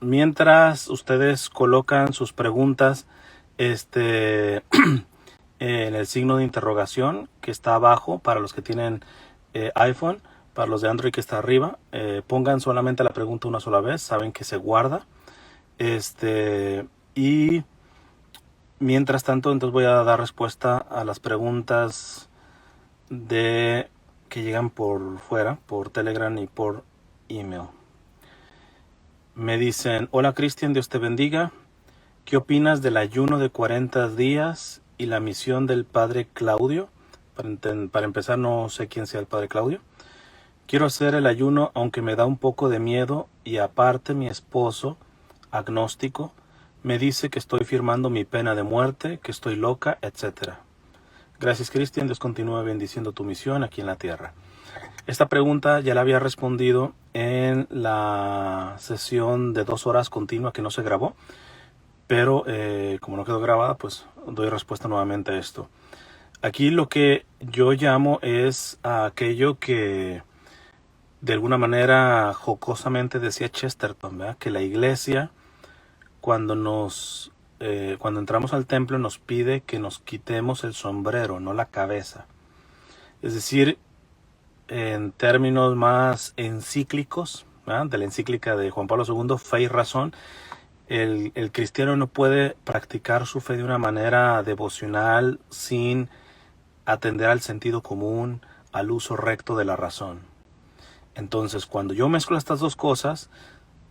mientras ustedes colocan sus preguntas en el signo de interrogación que está abajo para los que tienen iPhone, para los de Android que está arriba, pongan solamente la pregunta una sola vez, saben que se guarda. Y mientras tanto, entonces voy a dar respuesta a las preguntas que llegan por fuera, por Telegram y por email. Me dicen: hola Cristian, Dios te bendiga. ¿Qué opinas del ayuno de 40 días y la misión del padre Claudio? Para empezar, no sé quién sea el padre Claudio. Quiero hacer el ayuno, aunque me da un poco de miedo, y aparte mi esposo, agnóstico, me dice que estoy firmando mi pena de muerte, que estoy loca, etc. Gracias, Cristian. Dios continúa bendiciendo tu misión aquí en la tierra. Esta pregunta ya la había respondido en la sesión de 2 horas continua que no se grabó, pero como no quedó grabada, pues doy respuesta nuevamente a esto. Aquí lo que yo llamo es a aquello que de alguna manera jocosamente decía Chesterton, ¿verdad? Que la iglesia cuando entramos al templo nos pide que nos quitemos el sombrero, no la cabeza. Es decir, en términos más encíclicos, ¿verdad? De la encíclica de Juan Pablo II, Fe y Razón, el cristiano no puede practicar su fe de una manera devocional sin atender al sentido común, al uso recto de la razón. Entonces, cuando yo mezclo estas dos cosas,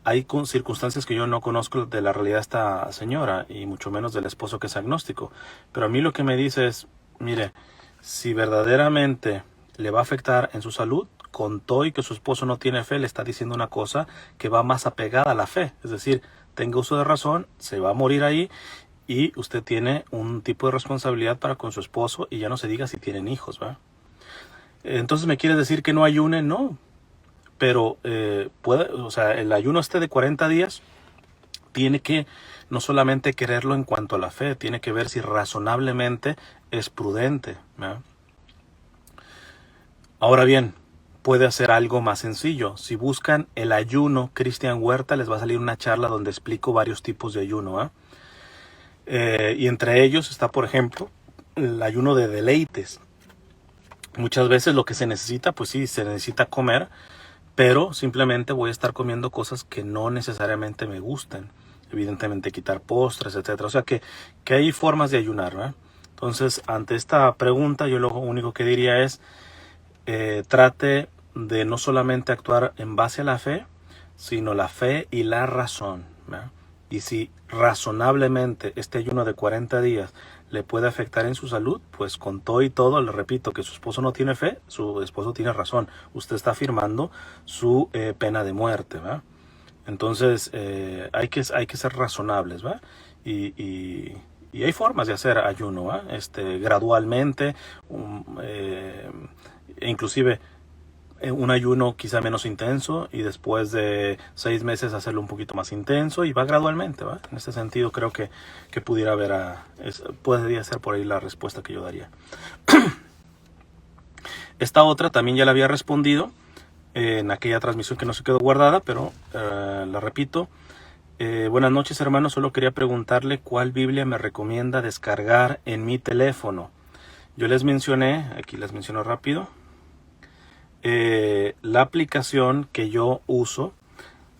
hay circunstancias que yo no conozco de la realidad de esta señora, y mucho menos del esposo que es agnóstico. Pero a mí lo que me dice es, mire, si verdaderamente le va a afectar en su salud, contó y que su esposo no tiene fe, le está diciendo una cosa que va más apegada a la fe. Es decir, tenga uso de razón, se va a morir ahí, y usted tiene un tipo de responsabilidad para con su esposo, y ya no se diga si tienen hijos, ¿verdad? Entonces, ¿me quiere decir que no ayune? No. Pero el ayuno de 40 días tiene que no solamente quererlo en cuanto a la fe, tiene que ver si razonablemente es prudente, ¿verdad? Ahora bien, puede hacer algo más sencillo. Si buscan el ayuno Cristian Huerta, les va a salir una charla donde explico varios tipos de ayuno, ¿eh? Y entre ellos está, por ejemplo, el ayuno de deleites. Muchas veces lo que se necesita, pues sí, se necesita comer, pero simplemente voy a estar comiendo cosas que no necesariamente me gusten. Evidentemente quitar postres, etcétera. O sea que hay formas de ayunar, ¿verdad? Entonces, ante esta pregunta, yo lo único que diría es, trate de no solamente actuar en base a la fe, sino la fe y la razón, ¿verdad? Y si razonablemente este ayuno de 40 días le puede afectar en su salud, pues con todo y todo, le repito, que su esposo no tiene fe, su esposo tiene razón. Usted está firmando su pena de muerte, ¿verdad? Entonces hay que ser razonables, ¿verdad? Y hay formas de hacer ayuno, ¿verdad? Gradualmente, inclusive un ayuno quizá menos intenso, y después de 6 meses hacerlo un poquito más intenso, y va gradualmente, ¿va? En este sentido creo que pudiera haber podría ser por ahí la respuesta que yo daría. Esta otra también ya la había respondido en aquella transmisión que no se quedó guardada, pero la repito. Buenas noches, hermano, solo quería preguntarle cuál Biblia me recomienda descargar en mi teléfono. Yo les mencioné, aquí les menciono rápido, la aplicación que yo uso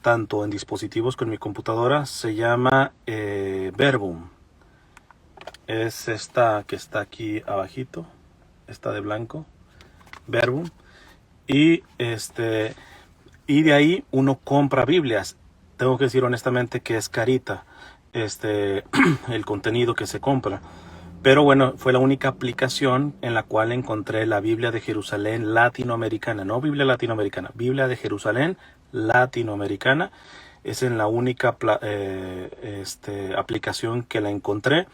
tanto en dispositivos como en mi computadora se llama Verbum. Es esta que está aquí abajito, esta de blanco, Verbum. Y de ahí uno compra Biblias. Tengo que decir honestamente que es carita el contenido que se compra. Pero bueno, fue la única aplicación en la cual encontré la Biblia de Jerusalén latinoamericana. No Biblia latinoamericana, Biblia de Jerusalén latinoamericana. Es en la única aplicación que la encontré.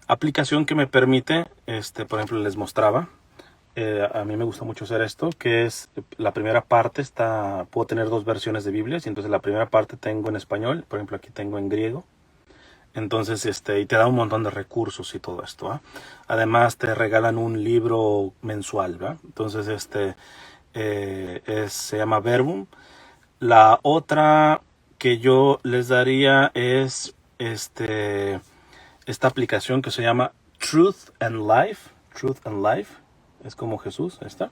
Aplicación que me permite, por ejemplo, les mostraba. A mí me gusta mucho hacer esto, que es la primera parte puedo tener 2 versiones de Biblias, y entonces la primera parte tengo en español, por ejemplo aquí tengo en griego. Entonces, y te da un montón de recursos y todo esto, ¿eh? Además, te regalan un libro mensual, ¿verdad? Entonces, se llama Verbum. La otra que yo les daría es esta aplicación que se llama Truth and Life. Truth and Life. Es como Jesús, esta.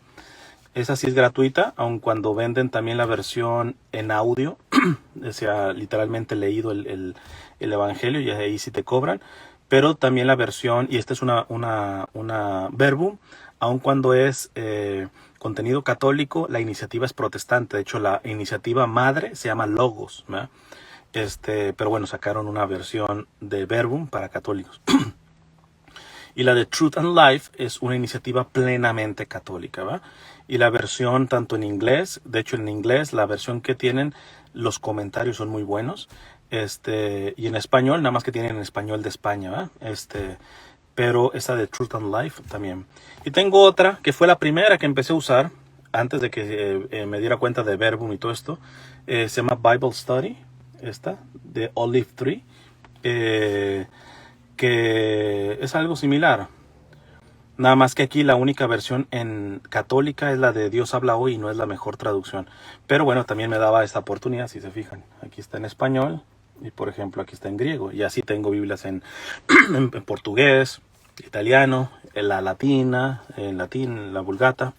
Esa sí es gratuita, aun cuando venden también la versión en audio. O sea, literalmente leído el evangelio, y ahí sí te cobran. Pero también la versión, y esta es una Verbum, aun cuando es contenido católico, la iniciativa es protestante. De hecho, la iniciativa madre se llama Logos, ¿verdad? Pero bueno, sacaron una versión de Verbum para católicos. Y la de Truth and Life es una iniciativa plenamente católica, ¿va? Y la versión tanto en inglés, de hecho en inglés la versión que tienen, los comentarios son muy buenos. Y en español, nada más que tienen en español de España, ¿va? Pero esa de Truth and Life también. Y tengo otra que fue la primera que empecé a usar antes de que me diera cuenta de Verbum y todo esto. Se llama Bible Study, esta, de Olive Tree. Que es algo similar. Nada más que aquí la única versión en católica es la de Dios habla hoy y no es la mejor traducción. Pero bueno, también me daba esta oportunidad, si se fijan. Aquí está en español y por ejemplo aquí está en griego. Y así tengo Biblias en portugués, italiano, en la latina, en latín, la vulgata.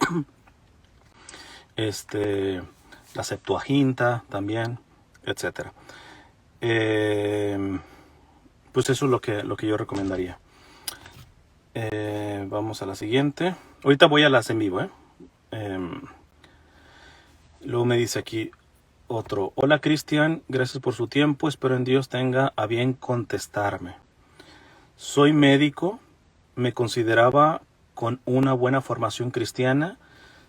La Septuaginta también, etcétera. Pues eso es lo que yo recomendaría. Vamos a la siguiente. Ahorita voy a las en vivo. Luego me dice aquí otro. Hola Cristian, gracias por su tiempo. Espero en Dios tenga a bien contestarme. Soy médico. Me consideraba con una buena formación cristiana.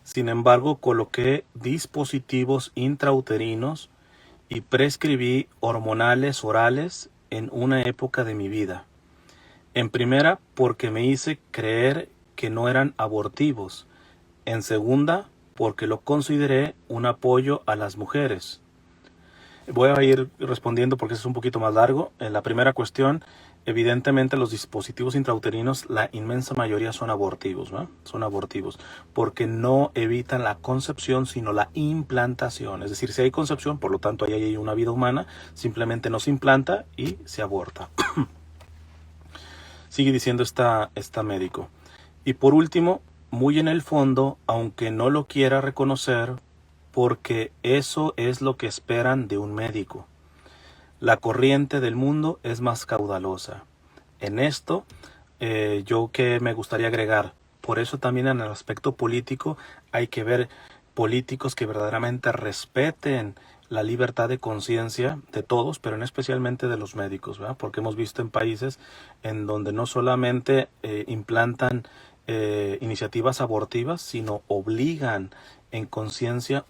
Sin embargo, coloqué dispositivos intrauterinos y prescribí hormonales orales en una época de mi vida. En primera, porque me hice creer que no eran abortivos. En segunda, porque lo consideré un apoyo a las mujeres. Voy a ir respondiendo porque es un poquito más largo. En la primera cuestión, evidentemente los dispositivos intrauterinos, la inmensa mayoría son abortivos, ¿no? Son abortivos porque no evitan la concepción, sino la implantación. Es decir, si hay concepción, por lo tanto ahí hay una vida humana, simplemente no se implanta y se aborta. Sigue diciendo esta médico. Y por último, muy en el fondo, aunque no lo quiera reconocer, porque eso es lo que esperan de un médico. La corriente del mundo es más caudalosa. En esto, yo que me gustaría agregar, por eso también en el aspecto político hay que ver políticos que verdaderamente respeten la libertad de conciencia de todos, pero en especialmente de los médicos, ¿verdad? Porque hemos visto en países en donde no solamente implantan iniciativas abortivas, sino obligan en conciencia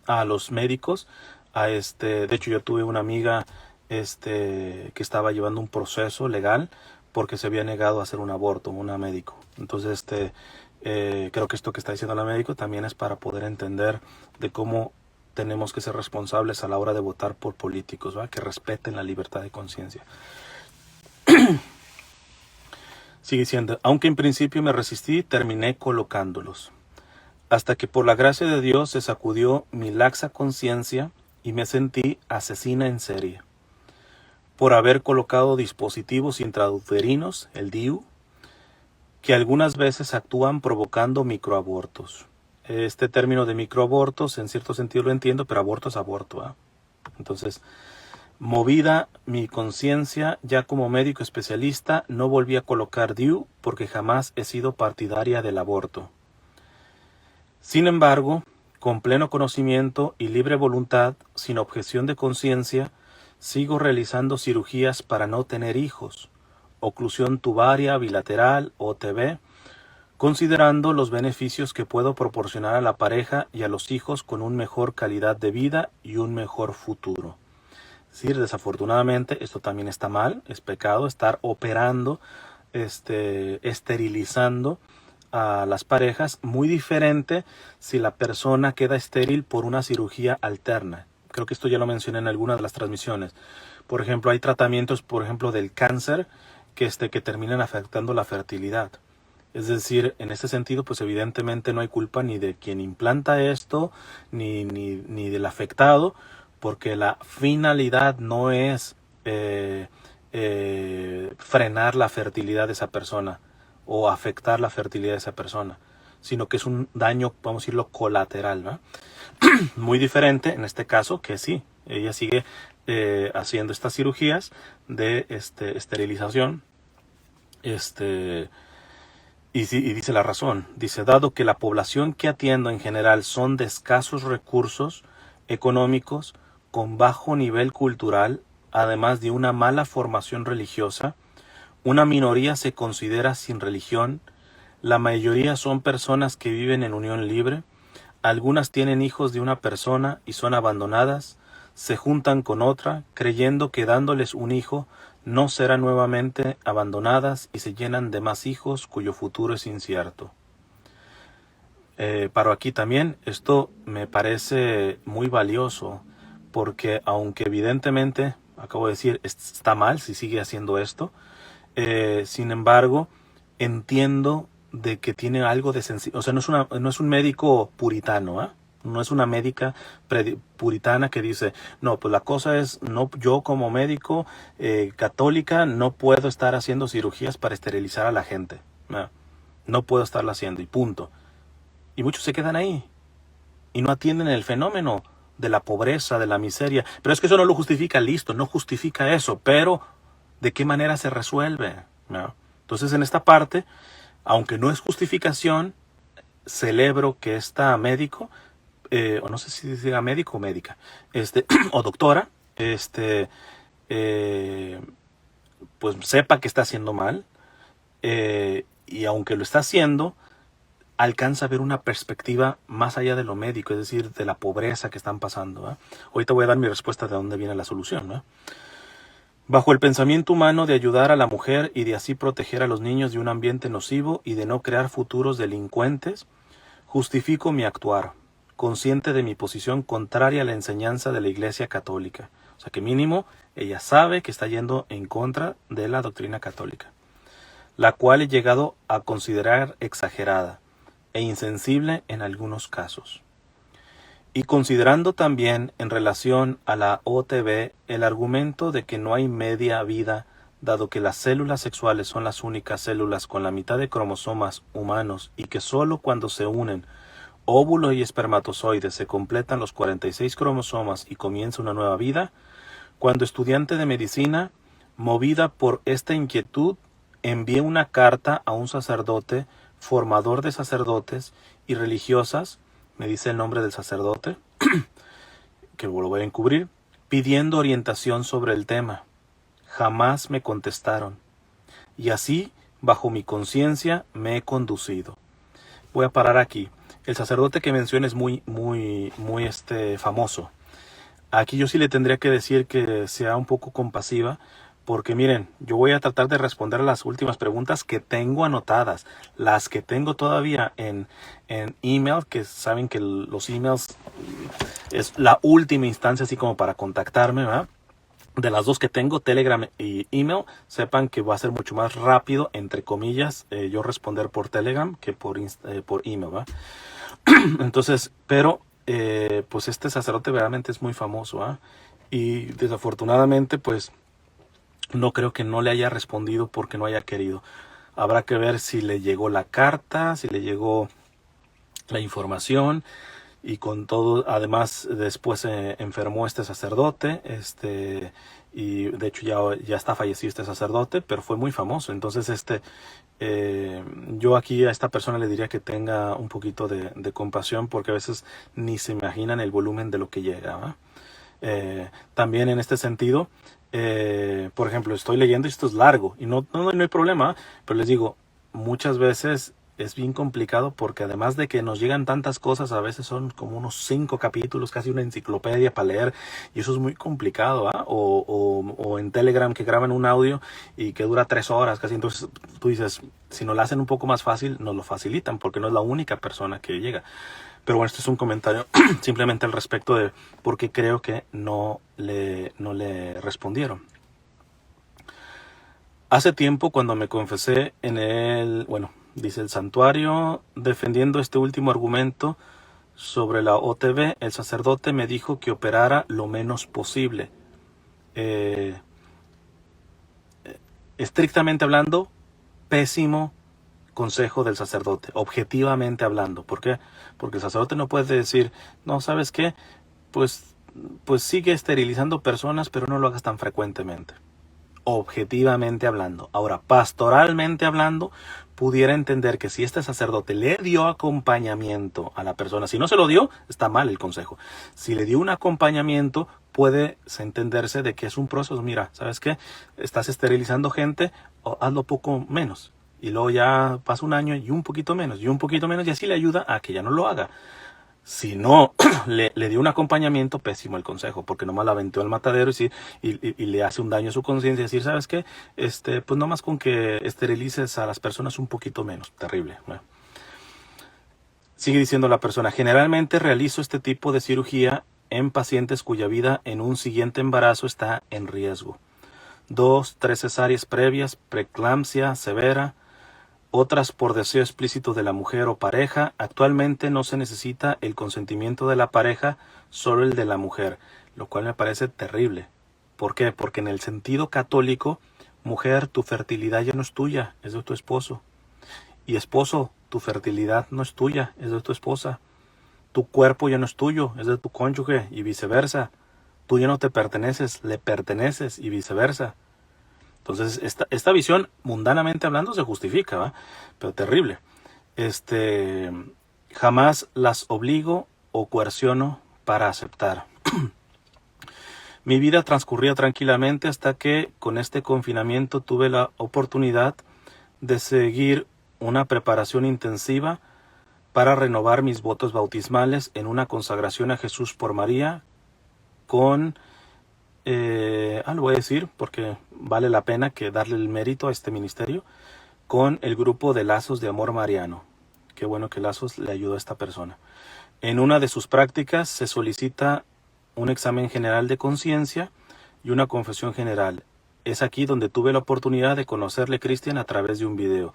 a los médicos de hecho yo tuve una amiga que estaba llevando un proceso legal porque se había negado a hacer un aborto, una médico. Entonces creo que esto que está diciendo la médico también es para poder entender de cómo tenemos que ser responsables a la hora de votar por políticos, ¿verdad? Que respeten la libertad de conciencia. Sigue diciendo, aunque en principio me resistí, terminé colocándolos. Hasta que por la gracia de Dios se sacudió mi laxa conciencia y me sentí asesina en serie. Por haber colocado dispositivos intrauterinos, el DIU, que algunas veces actúan provocando microabortos. Este término de microabortos en cierto sentido lo entiendo, pero aborto es aborto, ¿eh? Entonces, movida mi conciencia, ya como médico especialista, no volví a colocar DIU porque jamás he sido partidaria del aborto. Sin embargo, con pleno conocimiento y libre voluntad, sin objeción de conciencia, sigo realizando cirugías para no tener hijos, oclusión tubaria bilateral, OTB, considerando los beneficios que puedo proporcionar a la pareja y a los hijos con una mejor calidad de vida y un mejor futuro. Es decir, desafortunadamente, esto también está mal, es pecado estar operando, esterilizando a las parejas. Muy diferente si la persona queda estéril por una cirugía alterna. Creo que esto ya lo mencioné en algunas de las transmisiones. Por ejemplo, hay tratamientos, por ejemplo, del cáncer que terminan afectando la fertilidad. Es decir, en este sentido, pues evidentemente no hay culpa ni de quien implanta esto, ni del afectado, porque la finalidad no es frenar la fertilidad de esa persona o afectar la fertilidad de esa persona, sino que es un daño, vamos a decirlo, colateral, ¿no? Muy diferente en este caso, que sí, ella sigue haciendo estas cirugías de esterilización, y dice la razón, dice, dado que la población que atiendo en general son de escasos recursos económicos, con bajo nivel cultural, además de una mala formación religiosa, una minoría se considera sin religión, la mayoría son personas que viven en unión libre, algunas tienen hijos de una persona y son abandonadas, se juntan con otra, creyendo que dándoles un hijo no serán nuevamente abandonadas y se llenan de más hijos cuyo futuro es incierto. Paro aquí también, esto me parece muy valioso, porque aunque evidentemente, acabo de decir, está mal si sigue haciendo esto, sin embargo, entiendo de que tiene algo de sensibilidad. O sea, no es un médico puritano, ¿eh? No es una médica puritana que dice, no, pues la cosa es, no, yo como médico católica no puedo estar haciendo cirugías para esterilizar a la gente. No puedo estarla haciendo y punto. Y muchos se quedan ahí y no atienden el fenómeno de la pobreza, de la miseria. Pero es que eso no lo justifica, listo, no justifica eso, pero ¿de qué manera se resuelve? ¿No? Entonces, en esta parte, aunque no es justificación, celebro que esta médico, o no sé si diga médico o médica, o doctora, pues sepa que está haciendo mal, y aunque lo está haciendo, alcanza a ver una perspectiva más allá de lo médico, es decir, de la pobreza que están pasando, ¿eh? Ahorita voy a dar mi respuesta de dónde viene la solución, ¿no? Bajo el pensamiento humano de ayudar a la mujer y de así proteger a los niños de un ambiente nocivo y de no crear futuros delincuentes, justifico mi actuar, consciente de mi posición contraria a la enseñanza de la Iglesia Católica. O sea que mínimo ella sabe que está yendo en contra de la doctrina católica, la cual he llegado a considerar exagerada e insensible en algunos casos. Y considerando también en relación a la OTB el argumento de que no hay media vida, dado que las células sexuales son las únicas células con la mitad de cromosomas humanos y que sólo cuando se unen óvulo y espermatozoide se completan los 46 cromosomas y comienza una nueva vida, cuando estudiante de medicina, movida por esta inquietud, envié una carta a un sacerdote, formador de sacerdotes y religiosas, me dice el nombre del sacerdote, que lo voy a encubrir, pidiendo orientación sobre el tema. Jamás me contestaron. Y así, bajo mi conciencia, me he conducido. Voy a parar aquí. El sacerdote que mencioné es muy famoso. Aquí yo sí le tendría que decir que sea un poco compasiva, porque miren, yo voy a tratar de responder a las últimas preguntas que tengo anotadas, las que tengo todavía en email, que saben que los emails es la última instancia así como para contactarme, ¿verdad? De las dos que tengo, Telegram y email, sepan que va a ser mucho más rápido, entre comillas, yo responder por Telegram que por email, ¿verdad? Entonces, pero pues este sacerdote realmente es muy famoso, ¿eh? Y desafortunadamente pues no creo que no le haya respondido porque no haya querido. Habrá que ver si le llegó la carta, si le llegó la información, y con todo, además después enfermó este sacerdote, y de hecho ya está fallecido este sacerdote, pero fue muy famoso. Entonces yo aquí a esta persona le diría que tenga un poquito de compasión, porque a veces ni se imaginan el volumen de lo que llega, ¿va? También en este sentido, por ejemplo, estoy leyendo y esto es largo y no hay problema, pero les digo, muchas veces es bien complicado porque además de que nos llegan tantas cosas, a veces son como unos 5 capítulos, casi una enciclopedia para leer, y eso es muy complicado, ¿eh? O en Telegram que graban un audio y que dura 3 horas casi. Entonces tú dices, si nos lo hacen un poco más fácil, nos lo facilitan porque no es la única persona que llega. Pero bueno, este es un comentario simplemente al respecto de por qué creo que no le respondieron. Hace tiempo, cuando me confesé en dice el santuario, defendiendo este último argumento, sobre la OTB, el sacerdote me dijo que operara lo menos posible. Estrictamente hablando, pésimo consejo del sacerdote, objetivamente hablando. ¿Por qué? Porque el sacerdote no puede decir, no, ¿sabes qué? Pues sigue esterilizando personas, pero no lo hagas tan frecuentemente. Objetivamente hablando. Ahora, pastoralmente hablando, pudiera entender que si este sacerdote le dio acompañamiento a la persona, si no se lo dio, está mal el consejo. Si le dio un acompañamiento, puede entenderse de que es un proceso. Mira, ¿sabes qué? Estás esterilizando gente, hazlo poco menos. Y luego ya pasa un año y un poquito menos, y un poquito menos, y así le ayuda a que ya no lo haga. Si no le dio un acompañamiento, pésimo el consejo, porque nomás la aventó al matadero y le hace un daño a su conciencia. Decir, ¿sabes qué? Pues nomás con que esterilices a las personas un poquito menos. Terrible. Bueno. Sigue diciendo la persona, generalmente realizo este tipo de cirugía en pacientes cuya vida en un siguiente embarazo está en riesgo. 2, 3 cesáreas previas, preeclampsia severa, otras por deseo explícito de la mujer o pareja. Actualmente no se necesita el consentimiento de la pareja, solo el de la mujer, lo cual me parece terrible. ¿Por qué? Porque en el sentido católico, mujer, tu fertilidad ya no es tuya, es de tu esposo. Y esposo, tu fertilidad no es tuya, es de tu esposa. Tu cuerpo ya no es tuyo, es de tu cónyuge y viceversa. Tú ya no te perteneces, le perteneces y viceversa. Entonces, esta visión, mundanamente hablando, se justifica, ¿va? Pero terrible. Jamás las obligo o coerciono para aceptar. Mi vida transcurría tranquilamente hasta que con este confinamiento tuve la oportunidad de seguir una preparación intensiva para renovar mis votos bautismales en una consagración a Jesús por María con... lo voy a decir porque vale la pena que darle el mérito a este ministerio, con el grupo de Lazos de Amor Mariano. Qué bueno que Lazos le ayudó a esta persona. En una de sus prácticas se solicita un examen general de conciencia y una confesión general. Es aquí donde tuve la oportunidad de conocerle Cristian a través de un video.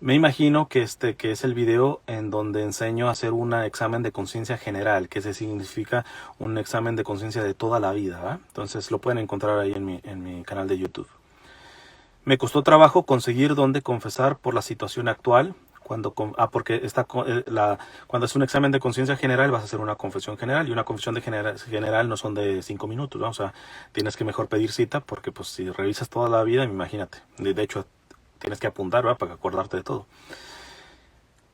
Me imagino que que es el video en donde enseño a hacer un examen de conciencia general, que se significa un examen de conciencia de toda la vida, ¿va? Entonces lo pueden encontrar ahí en mi canal de YouTube. Me costó trabajo conseguir dónde confesar por la situación actual. Porque cuando es un examen de conciencia general vas a hacer una confesión general, y una confesión de general no son de 5 minutos, ¿no? O sea, tienes que mejor pedir cita, porque pues si revisas toda la vida, imagínate, de hecho tienes que apuntar, ¿verdad? Para acordarte de todo.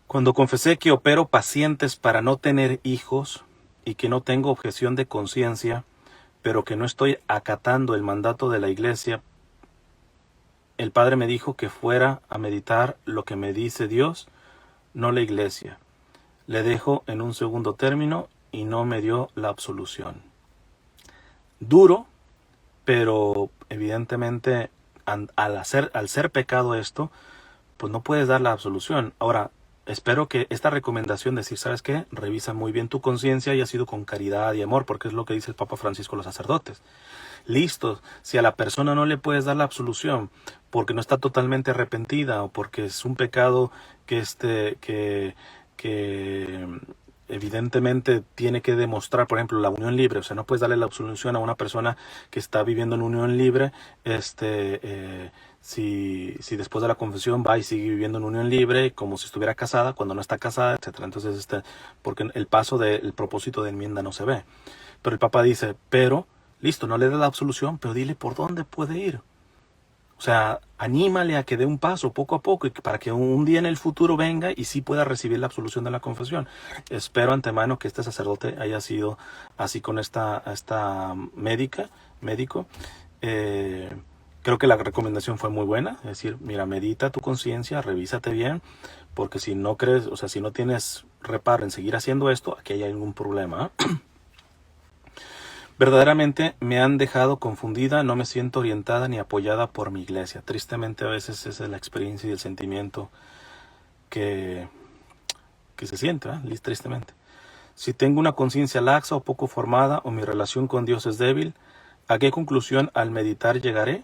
Cuando confesé que opero pacientes para no tener hijos y que no tengo objeción de conciencia, pero que no estoy acatando el mandato de la iglesia, el padre me dijo que fuera a meditar lo que me dice Dios, no la iglesia. Le dejo en un segundo término y no me dio la absolución. Duro, pero evidentemente al ser pecado esto, pues no puedes dar la absolución. Ahora, espero que esta recomendación de decir, ¿sabes qué? Revisa muy bien tu conciencia y ha sido con caridad y amor, porque es lo que dice el Papa Francisco a los sacerdotes. Listo, si a la persona no le puedes dar la absolución porque no está totalmente arrepentida o porque es un pecado que evidentemente tiene que demostrar, por ejemplo, la unión libre. O sea, no puedes darle la absolución a una persona que está viviendo en unión libre, si después de la confesión va y sigue viviendo en unión libre como si estuviera casada cuando no está casada, etcétera. Entonces, porque el paso del propósito de enmienda no se ve. Pero el Papa dice, listo, no le da la absolución, pero dile por dónde puede ir. O sea, anímale a que dé un paso poco a poco, y para que un día en el futuro venga y sí pueda recibir la absolución de la confesión. Espero antemano que este sacerdote haya sido así con esta médico. Creo que la recomendación fue muy buena, es decir, mira, medita tu conciencia, revísate bien, porque si no crees, o sea, si no tienes reparo en seguir haciendo esto, aquí hay algún problema. Verdaderamente me han dejado confundida, no me siento orientada ni apoyada por mi iglesia. Tristemente a veces esa es la experiencia y el sentimiento que se siente, tristemente. Si tengo una conciencia laxa o poco formada o mi relación con Dios es débil, ¿a qué conclusión al meditar llegaré?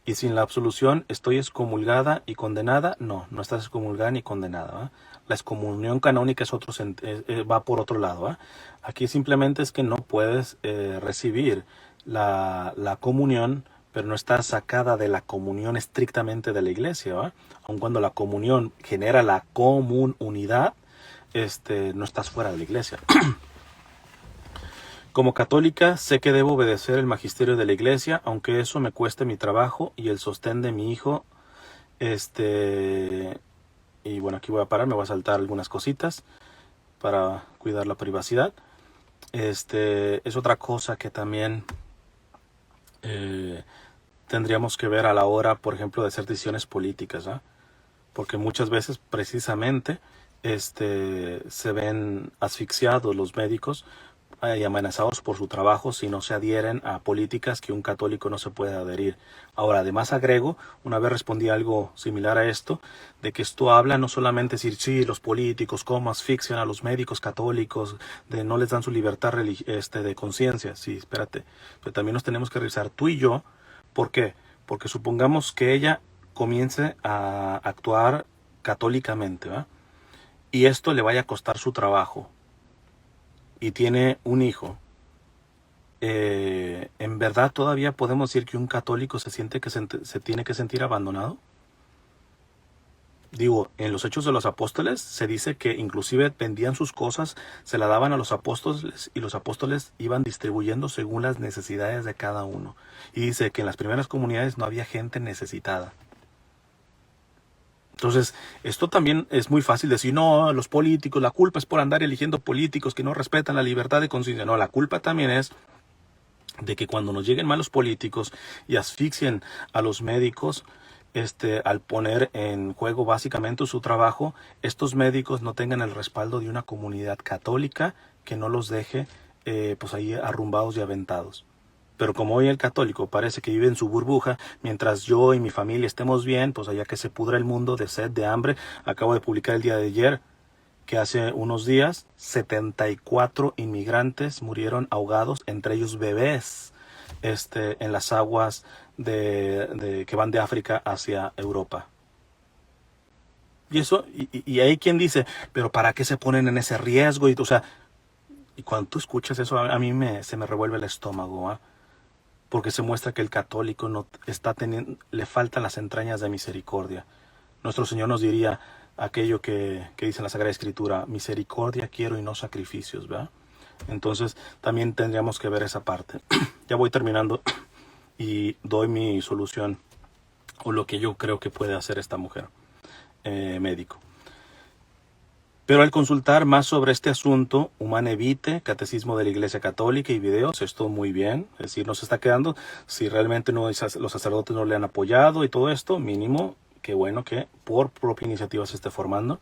Y sin la absolución, ¿estoy excomulgada y condenada? No, no estás excomulgada ni condenada, ¿va? La excomunión canónica es va por otro lado, ¿va? Aquí simplemente es que no puedes recibir la comunión, pero no estás sacada de la comunión estrictamente de la iglesia, ¿va? Aun cuando la comunión genera la comunidad, no estás fuera de la iglesia. Como católica, sé que debo obedecer el magisterio de la iglesia, aunque eso me cueste mi trabajo y el sostén de mi hijo. Y bueno, aquí voy a parar, me voy a saltar algunas cositas para cuidar la privacidad. Es otra cosa que también tendríamos que ver a la hora, por ejemplo, de hacer decisiones políticas, ¿eh? Porque muchas veces precisamente se ven asfixiados los médicos y amenazados por su trabajo si no se adhieren a políticas que un católico no se puede adherir. Ahora, además agrego, una vez respondí algo similar a esto, de que esto habla no solamente decir, sí, los políticos, cómo asfixian a los médicos católicos, de no les dan su libertad de conciencia, sí, espérate, pero también nos tenemos que revisar tú y yo. ¿Por qué? Porque supongamos que ella comience a actuar católicamente, ¿va? Y esto le vaya a costar su trabajo, y tiene un hijo, ¿en verdad todavía podemos decir que un católico se tiene que sentir abandonado? Digo, en los Hechos de los Apóstoles se dice que inclusive vendían sus cosas, se la daban a los apóstoles y los apóstoles iban distribuyendo según las necesidades de cada uno. Y dice que en las primeras comunidades no había gente necesitada. Entonces, esto también es muy fácil decir, no, los políticos, la culpa es por andar eligiendo políticos que no respetan la libertad de conciencia. No, la culpa también es de que cuando nos lleguen malos políticos y asfixien a los médicos, al poner en juego básicamente su trabajo, estos médicos no tengan el respaldo de una comunidad católica que no los deje pues ahí arrumbados y aventados. Pero como hoy el católico parece que vive en su burbuja, mientras yo y mi familia estemos bien, pues allá que se pudra el mundo de sed, de hambre. Acabo de publicar el día de ayer que hace unos días 74 inmigrantes murieron ahogados, entre ellos bebés, en las aguas que van de África hacia Europa. Y eso, y hay quien dice, pero ¿para qué se ponen en ese riesgo? Y, o sea, y cuando tú escuchas eso, a mí se me revuelve el estómago, ¿eh? Porque se muestra que el católico no está le faltan las entrañas de misericordia. Nuestro Señor nos diría aquello que dice en la Sagrada Escritura, misericordia quiero y no sacrificios, ¿verdad? Entonces también tendríamos que ver esa parte. Ya voy terminando y doy mi solución o lo que yo creo que puede hacer esta mujer, médico. Pero al consultar más sobre este asunto, Humane Vitae, Catecismo de la Iglesia Católica y videos, esto muy bien, es decir, nos está quedando, si realmente los sacerdotes no le han apoyado y todo esto, mínimo, qué bueno que por propia iniciativa se esté formando.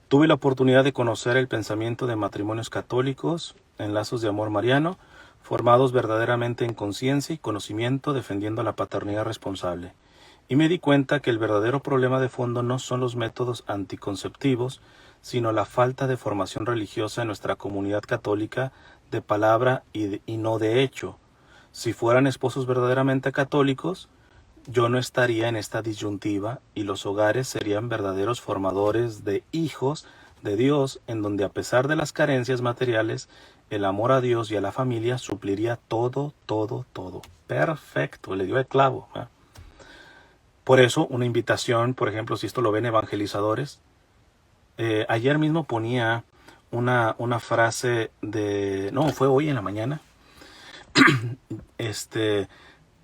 Tuve la oportunidad de conocer el pensamiento de matrimonios católicos en lazos de amor mariano, formados verdaderamente en conciencia y conocimiento, defendiendo la paternidad responsable. Y me di cuenta que el verdadero problema de fondo no son los métodos anticonceptivos, sino la falta de formación religiosa en nuestra comunidad católica de palabra y no de hecho. Si fueran esposos verdaderamente católicos, yo no estaría en esta disyuntiva y los hogares serían verdaderos formadores de hijos de Dios, en donde a pesar de las carencias materiales, el amor a Dios y a la familia supliría todo, todo, todo. Perfecto, le dio el clavo, ¿eh? Por eso, una invitación, por ejemplo, si esto lo ven evangelizadores, ayer mismo ponía una frase no, fue hoy en la mañana,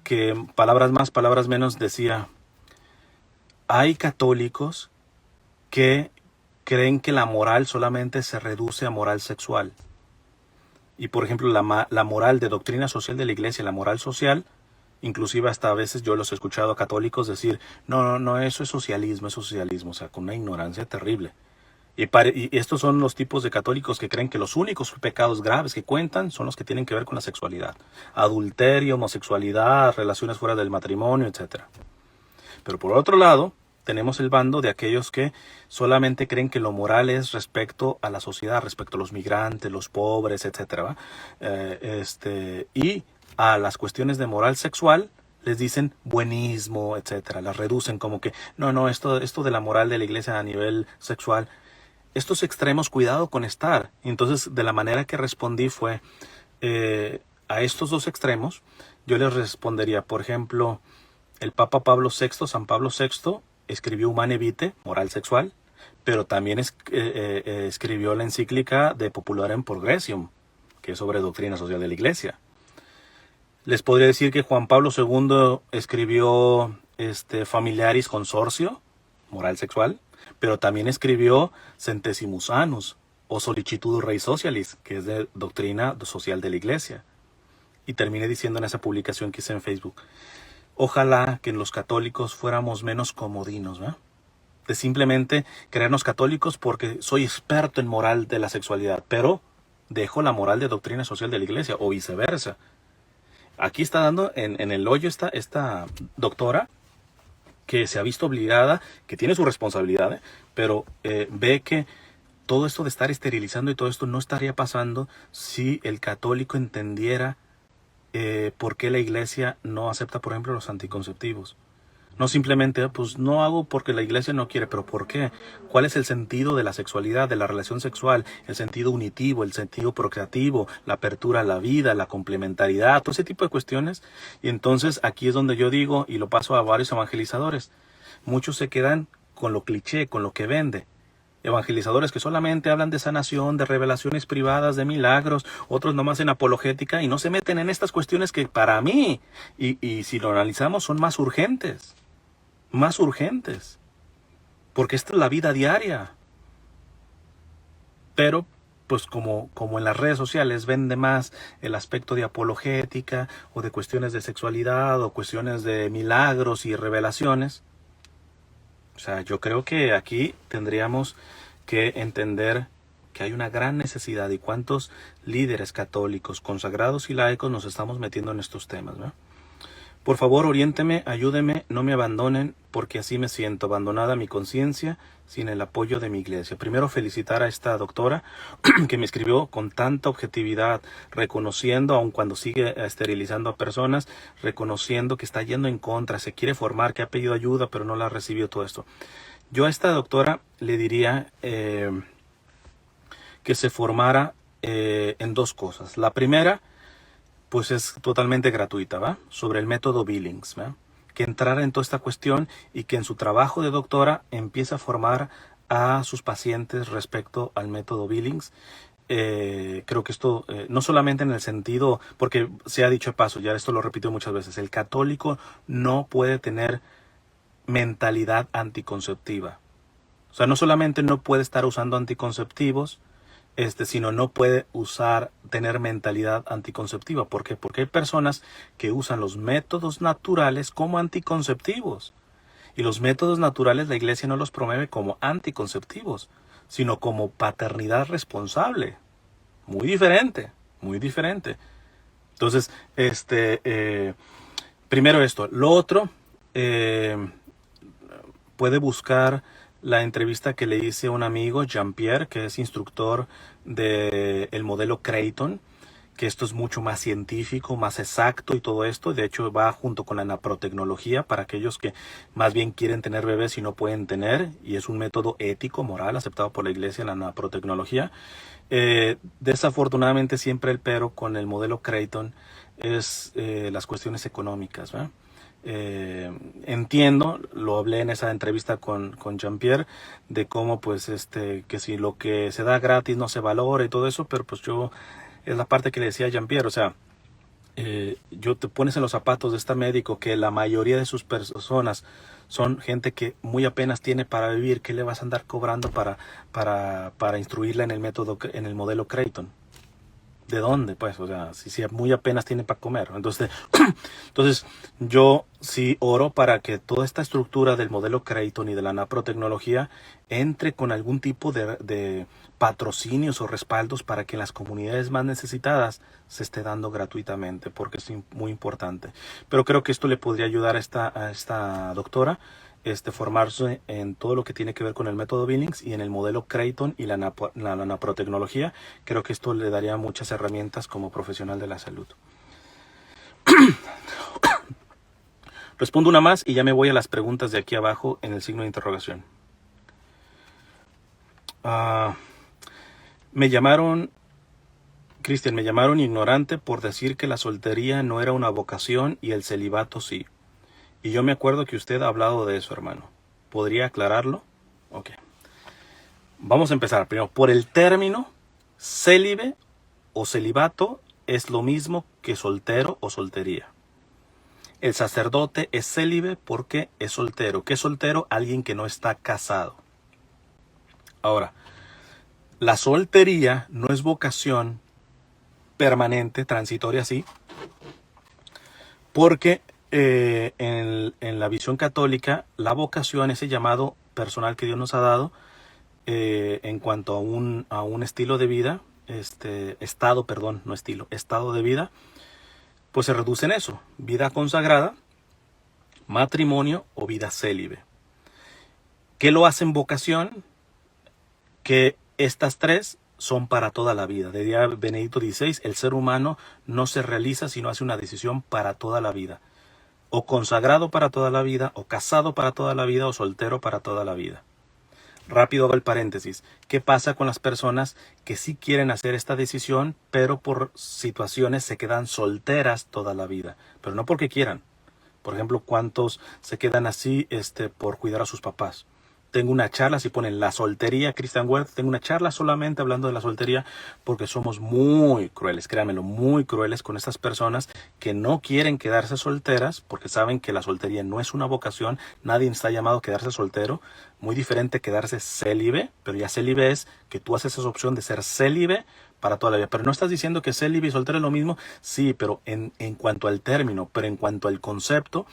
que palabras más, palabras menos decía, hay católicos que creen que la moral solamente se reduce a moral sexual. Y por ejemplo, la moral de doctrina social de la iglesia, la moral social, inclusive hasta a veces yo los he escuchado a católicos decir, no, eso es socialismo, o sea, con una ignorancia terrible. Y estos son los tipos de católicos que creen que los únicos pecados graves que cuentan son los que tienen que ver con la sexualidad. Adulterio, homosexualidad, relaciones fuera del matrimonio, etc. Pero por otro lado, tenemos el bando de aquellos que solamente creen que lo moral es respecto a la sociedad, respecto a los migrantes, los pobres, etc. Y a las cuestiones de moral sexual les dicen buenismo, etcétera. Las reducen como que, no, esto de la moral de la iglesia a nivel sexual, estos extremos, cuidado con estar. Entonces, de la manera que respondí fue, a estos dos extremos, yo les respondería, por ejemplo, el Papa Pablo VI, San Pablo VI, escribió Humane Vitae, moral sexual, pero también escribió la encíclica De Popularem Progressium, que es sobre doctrina social de la iglesia. Les podría decir que Juan Pablo II escribió Familiaris Consortio, moral sexual, pero también escribió Centesimus Annus o Solicitudo Rei Socialis, que es de doctrina social de la iglesia. Y terminé diciendo en esa publicación que hice en Facebook, ojalá que los católicos fuéramos menos comodinos, ¿verdad? De simplemente creernos católicos porque soy experto en moral de la sexualidad, pero dejo la moral de doctrina social de la iglesia, o viceversa. Aquí está dando en el hoyo esta doctora que se ha visto obligada, que tiene su responsabilidad, pero ve que todo esto de estar esterilizando y todo esto no estaría pasando si el católico entendiera por qué la iglesia no acepta, por ejemplo, los anticonceptivos. No simplemente, pues no hago porque la iglesia no quiere, pero ¿por qué? ¿Cuál es el sentido de la sexualidad, de la relación sexual? El sentido unitivo, el sentido procreativo, la apertura a la vida, la complementariedad, todo ese tipo de cuestiones. Y entonces aquí es donde yo digo, y lo paso a varios evangelizadores, muchos se quedan con lo cliché, con lo que vende. Evangelizadores que solamente hablan de sanación, de revelaciones privadas, de milagros, otros nomás en apologética y no se meten en estas cuestiones que para mí, y si lo analizamos, son más urgentes, porque esta es la vida diaria. Pero, pues como en las redes sociales vende más el aspecto de apologética o de cuestiones de sexualidad o cuestiones de milagros y revelaciones, o sea, yo creo que aquí tendríamos que entender que hay una gran necesidad y cuántos líderes católicos, consagrados y laicos nos estamos metiendo en estos temas, ¿no? Por favor, oriénteme, ayúdeme, no me abandonen, porque así me siento, abandonada mi conciencia, sin el apoyo de mi iglesia. Primero, felicitar a esta doctora que me escribió con tanta objetividad, reconociendo, aun cuando sigue esterilizando a personas, reconociendo que está yendo en contra, se quiere formar, que ha pedido ayuda, pero no la ha recibido todo esto. Yo a esta doctora le diría que se formara en dos cosas. La primera, pues es totalmente gratuita, ¿va? Sobre el método Billings, ¿va? Que entrara en toda esta cuestión y que en su trabajo de doctora empiece a formar a sus pacientes respecto al método Billings. Creo que esto, no solamente en el sentido, porque se ha dicho de paso, ya esto lo repito muchas veces, el católico no puede tener mentalidad anticonceptiva. O sea, no solamente no puede estar usando anticonceptivos, sino no puede tener mentalidad anticonceptiva. ¿Por qué? Porque hay personas que usan los métodos naturales como anticonceptivos. Y los métodos naturales la iglesia no los promueve como anticonceptivos, sino como paternidad responsable. Muy diferente, muy diferente. Entonces, primero esto. Lo otro, puede buscar la entrevista que le hice a un amigo, Jean-Pierre, que es instructor del modelo Creighton, que esto es mucho más científico, más exacto y todo esto. De hecho, va junto con la naprotecnología para aquellos que más bien quieren tener bebés y no pueden tener, y es un método ético, moral, aceptado por la iglesia, la naprotecnología. Desafortunadamente siempre el pero con el modelo Creighton es las cuestiones económicas, ¿verdad? Entiendo, lo hablé en esa entrevista con Jean-Pierre, de cómo pues que si lo que se da gratis no se valora y todo eso, pero pues yo, es la parte que le decía a Jean-Pierre, o sea, yo te pones en los zapatos de este médico que la mayoría de sus personas son gente que muy apenas tiene para vivir, ¿qué le vas a andar cobrando para instruirla en el método, en el modelo Creighton? ¿De dónde? Pues, o sea, si muy apenas tiene para comer. Entonces, yo sí oro para que toda esta estructura del modelo Creighton y de la naprotecnología entre con algún tipo de patrocinios o respaldos para que en las comunidades más necesitadas se esté dando gratuitamente, porque es muy importante. Pero creo que esto le podría ayudar a esta doctora, formarse en todo lo que tiene que ver con el método Billings y en el modelo Creighton y la naprotecnología. Creo que esto le daría muchas herramientas como profesional de la salud. Respondo una más y ya me voy a las preguntas de aquí abajo en el signo de interrogación. Me llamaron, Cristian, me llamaron ignorante por decir que la soltería no era una vocación y el celibato sí. Y yo me acuerdo que usted ha hablado de eso, hermano. ¿Podría aclararlo? Ok. Vamos a empezar primero. Por el término, célibe o celibato es lo mismo que soltero o soltería. El sacerdote es célibe porque es soltero. ¿Qué es soltero? Alguien que no está casado. Ahora, la soltería no es vocación permanente, transitoria, sí, porque en la visión católica la vocación, ese llamado personal que Dios nos ha dado en cuanto a un estilo de vida, estado de vida, pues se reduce en eso: vida consagrada, matrimonio o vida célibe. ¿Qué lo hacen vocación? Que estas tres son para toda la vida. Decía Benedicto XVI, el ser humano no se realiza si no hace una decisión para toda la vida. O consagrado para toda la vida, o casado para toda la vida, o soltero para toda la vida. Rápido hago el paréntesis. ¿Qué pasa con las personas que sí quieren hacer esta decisión, pero por situaciones se quedan solteras toda la vida? Pero no porque quieran. Por ejemplo, ¿cuántos se quedan así por cuidar a sus papás? Tengo una charla, si ponen la soltería, Christian Werth, tengo una charla solamente hablando de la soltería, porque somos muy crueles, créanmelo, muy crueles con estas personas que no quieren quedarse solteras, porque saben que la soltería no es una vocación, nadie está llamado a quedarse soltero. Muy diferente quedarse célibe, pero ya célibe es que tú haces esa opción de ser célibe para toda la vida. Pero no estás diciendo que célibe y soltero es lo mismo, sí, pero en cuanto al término, pero en cuanto al concepto,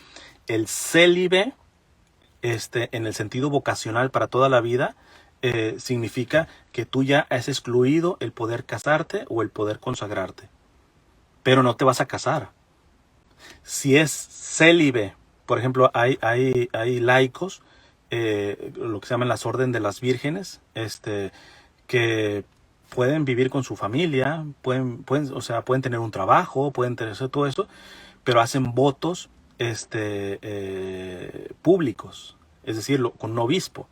el célibe, en el sentido vocacional para toda la vida, significa que tú ya has excluido el poder casarte o el poder consagrarte, pero no te vas a casar. Si es célibe, por ejemplo, hay laicos, lo que se llaman las órdenes de las vírgenes, que pueden vivir con su familia, pueden tener un trabajo, pueden tener todo eso, pero hacen votos públicos, es decir, con un obispo.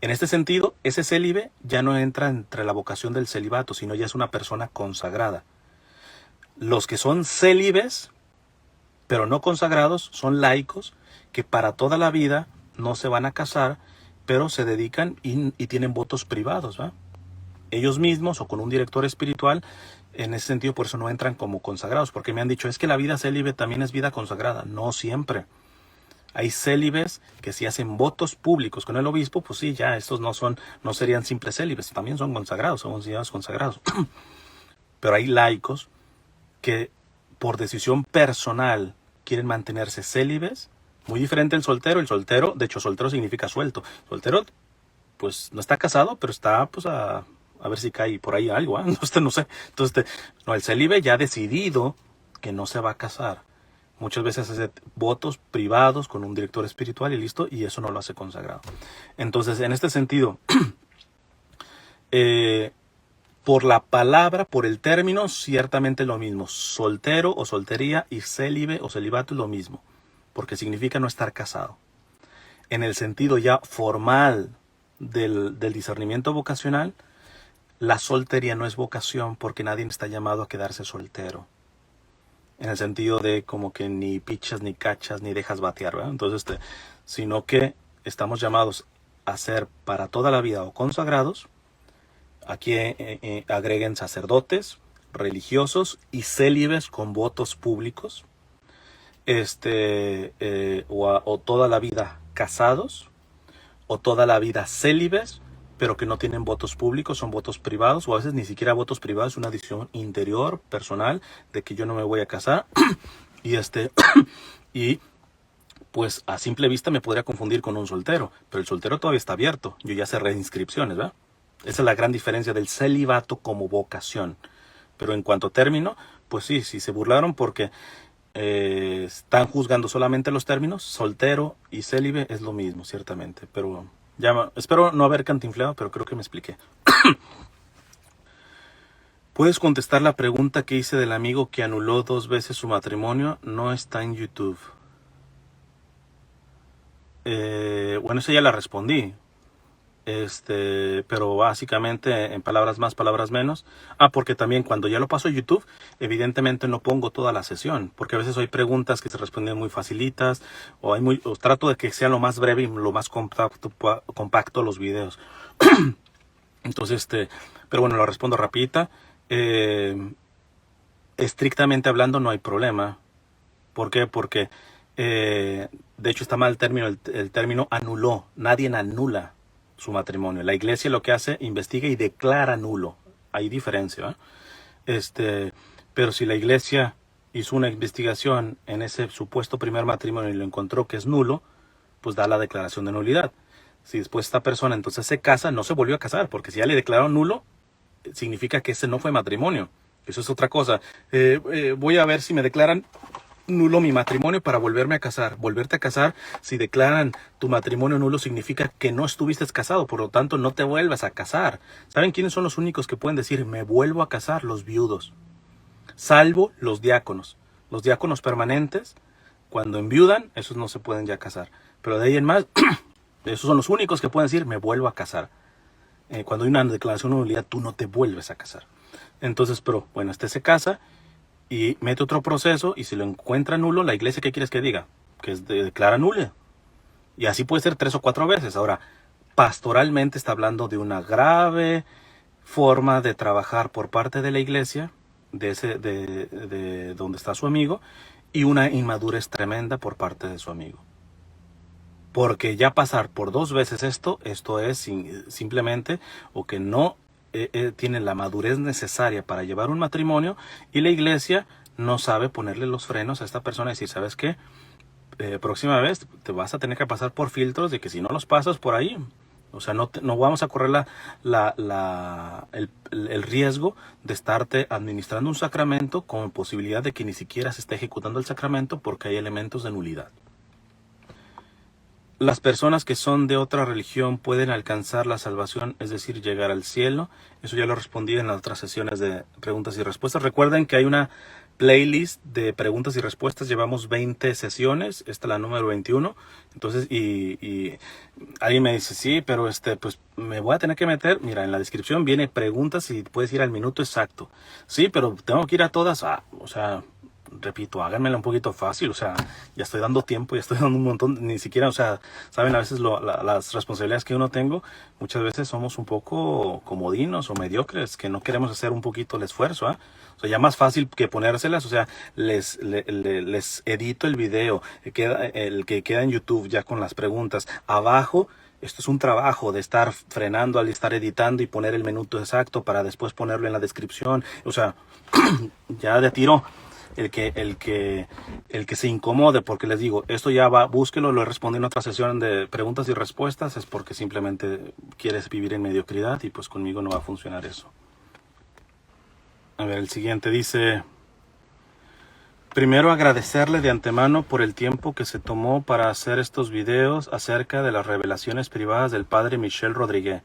En este sentido, ese célibe ya no entra entre la vocación del celibato, sino ya es una persona consagrada. Los que son célibes, pero no consagrados, son laicos que para toda la vida no se van a casar, pero se dedican y tienen votos privados, ¿va? Ellos mismos o con un director espiritual. En ese sentido, por eso no entran como consagrados, porque me han dicho, es que la vida célibe también es vida consagrada. No siempre. Hay célibes que si hacen votos públicos con el obispo, pues sí, ya estos no serían simples célibes, también son consagrados, son considerados consagrados. Pero hay laicos que por decisión personal quieren mantenerse célibes, muy diferente al soltero. El soltero, de hecho, soltero significa suelto. Soltero, pues no está casado, pero está pues a ver si cae por ahí algo, ¿eh? No sé. Entonces, el célibe ya ha decidido que no se va a casar. Muchas veces hace votos privados con un director espiritual y listo, y eso no lo hace consagrado. Entonces, en este sentido, por la palabra, por el término, ciertamente lo mismo. Soltero o soltería y célibe o celibato es lo mismo, porque significa no estar casado. En el sentido ya formal del discernimiento vocacional, la soltería no es vocación porque nadie está llamado a quedarse soltero. En el sentido de como que ni pichas, ni cachas, ni dejas batear, ¿verdad? Entonces, sino que estamos llamados a ser para toda la vida o consagrados. Aquí agreguen sacerdotes, religiosos y célibes con votos públicos. O toda la vida casados, o toda la vida célibes, pero que no tienen votos públicos, son votos privados, o a veces ni siquiera votos privados, una decisión interior, personal, de que yo no me voy a casar. y pues a simple vista me podría confundir con un soltero, pero el soltero todavía está abierto, yo ya cerré inscripciones, ¿verdad? Esa es la gran diferencia del celibato como vocación. Pero en cuanto a término, pues sí, se burlaron porque están juzgando solamente los términos. Soltero y célibe es lo mismo, ciertamente, pero espero no haber cantinfleado, pero creo que me expliqué. ¿Puedes contestar la pregunta que hice del amigo que anuló 2 veces su matrimonio? No está en YouTube. Bueno, esa ya la respondí. Pero básicamente en palabras más, palabras menos. Porque también cuando ya lo paso a YouTube, evidentemente no pongo toda la sesión, porque a veces hay preguntas que se responden muy facilitas, o trato de que sea lo más breve y lo más compacto los videos. Entonces, pero bueno, lo respondo rapidita. Estrictamente hablando no hay problema. ¿Por qué? Porque, de hecho está mal el término anuló. Nadie anula su matrimonio. La iglesia lo que hace, investiga y declara nulo. Hay diferencia, ¿eh? Pero si la iglesia hizo una investigación en ese supuesto primer matrimonio y lo encontró que es nulo, pues da la declaración de nulidad. Si después esta persona entonces se casa, no se volvió a casar, porque si ya le declararon nulo, significa que ese no fue matrimonio. Eso es otra cosa. Voy a ver si me declaran nulo mi matrimonio para volverme a casar. Volverte a casar, si declaran tu matrimonio nulo, significa que no estuviste casado, por lo tanto no te vuelvas a casar. ¿Saben quiénes son los únicos que pueden decir me vuelvo a casar? Los viudos. Salvo los diáconos. Los diáconos permanentes, cuando enviudan, esos no se pueden ya casar. Pero de ahí en más, esos son los únicos que pueden decir me vuelvo a casar. Cuando hay una declaración de nulidad, tú no te vuelves a casar. Entonces, pero bueno, se casa y mete otro proceso, y si lo encuentra nulo, la iglesia, ¿qué quieres que diga? Que declara nulo. Y así puede ser 3 o 4 veces. Ahora, pastoralmente está hablando de una grave forma de trabajar por parte de la iglesia, de donde está su amigo, y una inmadurez tremenda por parte de su amigo. Porque ya pasar por 2 veces esto es simplemente, o que no tiene la madurez necesaria para llevar un matrimonio, y la iglesia no sabe ponerle los frenos a esta persona y decir, ¿sabes qué? Próxima vez te vas a tener que pasar por filtros de que si no los pasas por ahí, o sea, no vamos a correr el riesgo de estarte administrando un sacramento con posibilidad de que ni siquiera se esté ejecutando el sacramento porque hay elementos de nulidad. Las personas que son de otra religión pueden alcanzar la salvación, es decir, llegar al cielo. Eso ya lo respondí en las otras sesiones de preguntas y respuestas. Recuerden que hay una playlist de preguntas y respuestas. Llevamos 20 sesiones. Esta es la número 21. Entonces, y alguien me dice, sí, pero pues me voy a tener que meter. Mira, en la descripción viene preguntas y puedes ir al minuto exacto. Sí, pero tengo que ir a todas. O sea, repito, háganmela un poquito fácil, o sea, ya estoy dando tiempo, ya estoy dando un montón, ni siquiera, o sea, saben, a veces las responsabilidades que uno tengo, muchas veces somos un poco comodinos o mediocres, que no queremos hacer un poquito el esfuerzo, ¿eh? O sea, ya más fácil que ponérselas, o sea, les edito el video, el que queda en YouTube ya con las preguntas, abajo. Esto es un trabajo de estar frenando al estar editando y poner el minuto exacto para después ponerlo en la descripción, o sea, ya de tiro. El que se incomode, porque les digo, esto ya va, búsquelo, lo he respondido en otra sesión de preguntas y respuestas, es porque simplemente quieres vivir en mediocridad y pues conmigo no va a funcionar eso. A ver, el siguiente dice, primero agradecerle de antemano por el tiempo que se tomó para hacer estos videos acerca de las revelaciones privadas del padre Michel Rodríguez.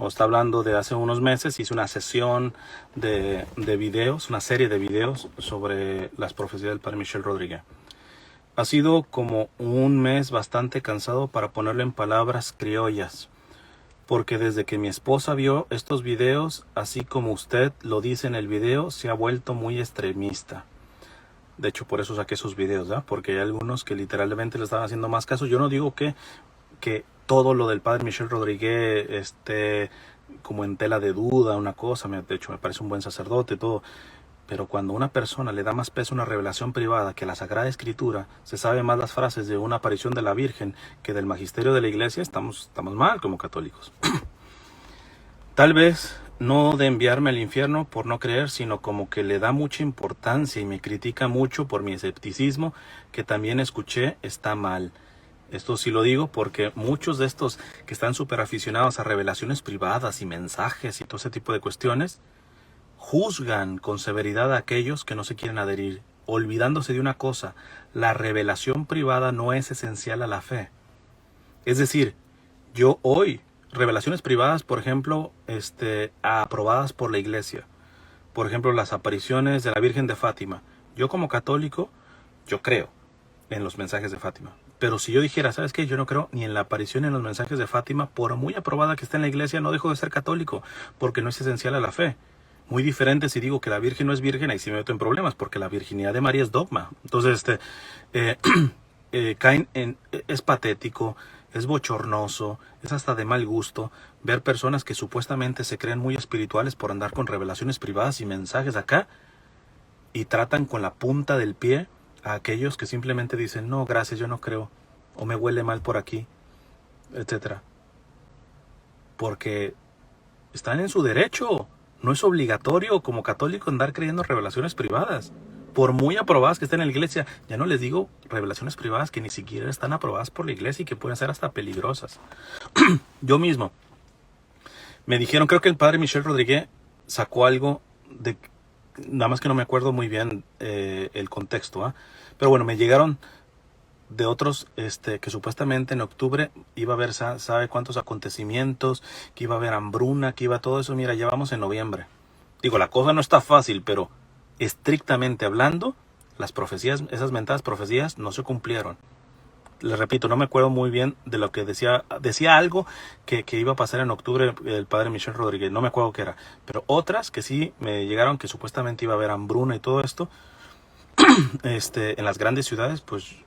O está hablando de hace unos meses, hice una sesión de videos, una serie de videos sobre las profecías del padre Michel Rodríguez. Ha sido como un mes bastante cansado, para ponerlo en palabras criollas, porque desde que mi esposa vio estos videos, así como usted lo dice en el video, se ha vuelto muy extremista. De hecho, por eso saqué esos videos, ¿verdad? Porque hay algunos que literalmente le estaban haciendo más caso. Yo no digo que todo lo del padre Michel Rodríguez esté como en tela de duda, una cosa, de hecho me parece un buen sacerdote y todo, pero cuando una persona le da más peso a una revelación privada que la Sagrada Escritura, se sabe más las frases de una aparición de la Virgen que del magisterio de la Iglesia, estamos mal como católicos. Tal vez no de enviarme al infierno por no creer, sino como que le da mucha importancia y me critica mucho por mi escepticismo, que también escuché está mal. Esto sí lo digo porque muchos de estos que están súper aficionados a revelaciones privadas y mensajes y todo ese tipo de cuestiones, juzgan con severidad a aquellos que no se quieren adherir, olvidándose de una cosa: la revelación privada no es esencial a la fe. Es decir, yo hoy, revelaciones privadas, por ejemplo, aprobadas por la iglesia, por ejemplo, las apariciones de la Virgen de Fátima, yo como católico, yo creo en los mensajes de Fátima. Pero si yo dijera, ¿sabes qué? Yo no creo ni en la aparición ni en los mensajes de Fátima, por muy aprobada que esté en la iglesia, no dejo de ser católico, porque no es esencial a la fe. Muy diferente si digo que la Virgen no es virgen, ahí sí me meto en problemas, porque la virginidad de María es dogma. Entonces, es patético, es bochornoso, es hasta de mal gusto ver personas que supuestamente se creen muy espirituales por andar con revelaciones privadas y mensajes acá, y tratan con la punta del pie a aquellos que simplemente dicen, no, gracias, yo no creo, o me huele mal por aquí, etcétera. Porque están en su derecho. No es obligatorio como católico andar creyendo revelaciones privadas, por muy aprobadas que estén en la iglesia. Ya no les digo revelaciones privadas que ni siquiera están aprobadas por la iglesia y que pueden ser hasta peligrosas. Yo mismo, me dijeron, creo que el padre Michel Rodríguez sacó algo de... Nada más que no me acuerdo muy bien el contexto, ¿eh? Pero bueno, me llegaron de otros que supuestamente en octubre iba a haber, sabe cuántos acontecimientos, que iba a haber hambruna, que iba todo eso. Mira, ya vamos en noviembre. Digo, la cosa no está fácil, pero estrictamente hablando, las profecías, esas mentadas profecías no se cumplieron. Les repito, no me acuerdo muy bien de lo que decía algo que iba a pasar en octubre el padre Michel Rodríguez, no me acuerdo qué era, pero otras que sí me llegaron, que supuestamente iba a haber hambruna y todo esto, en las grandes ciudades, pues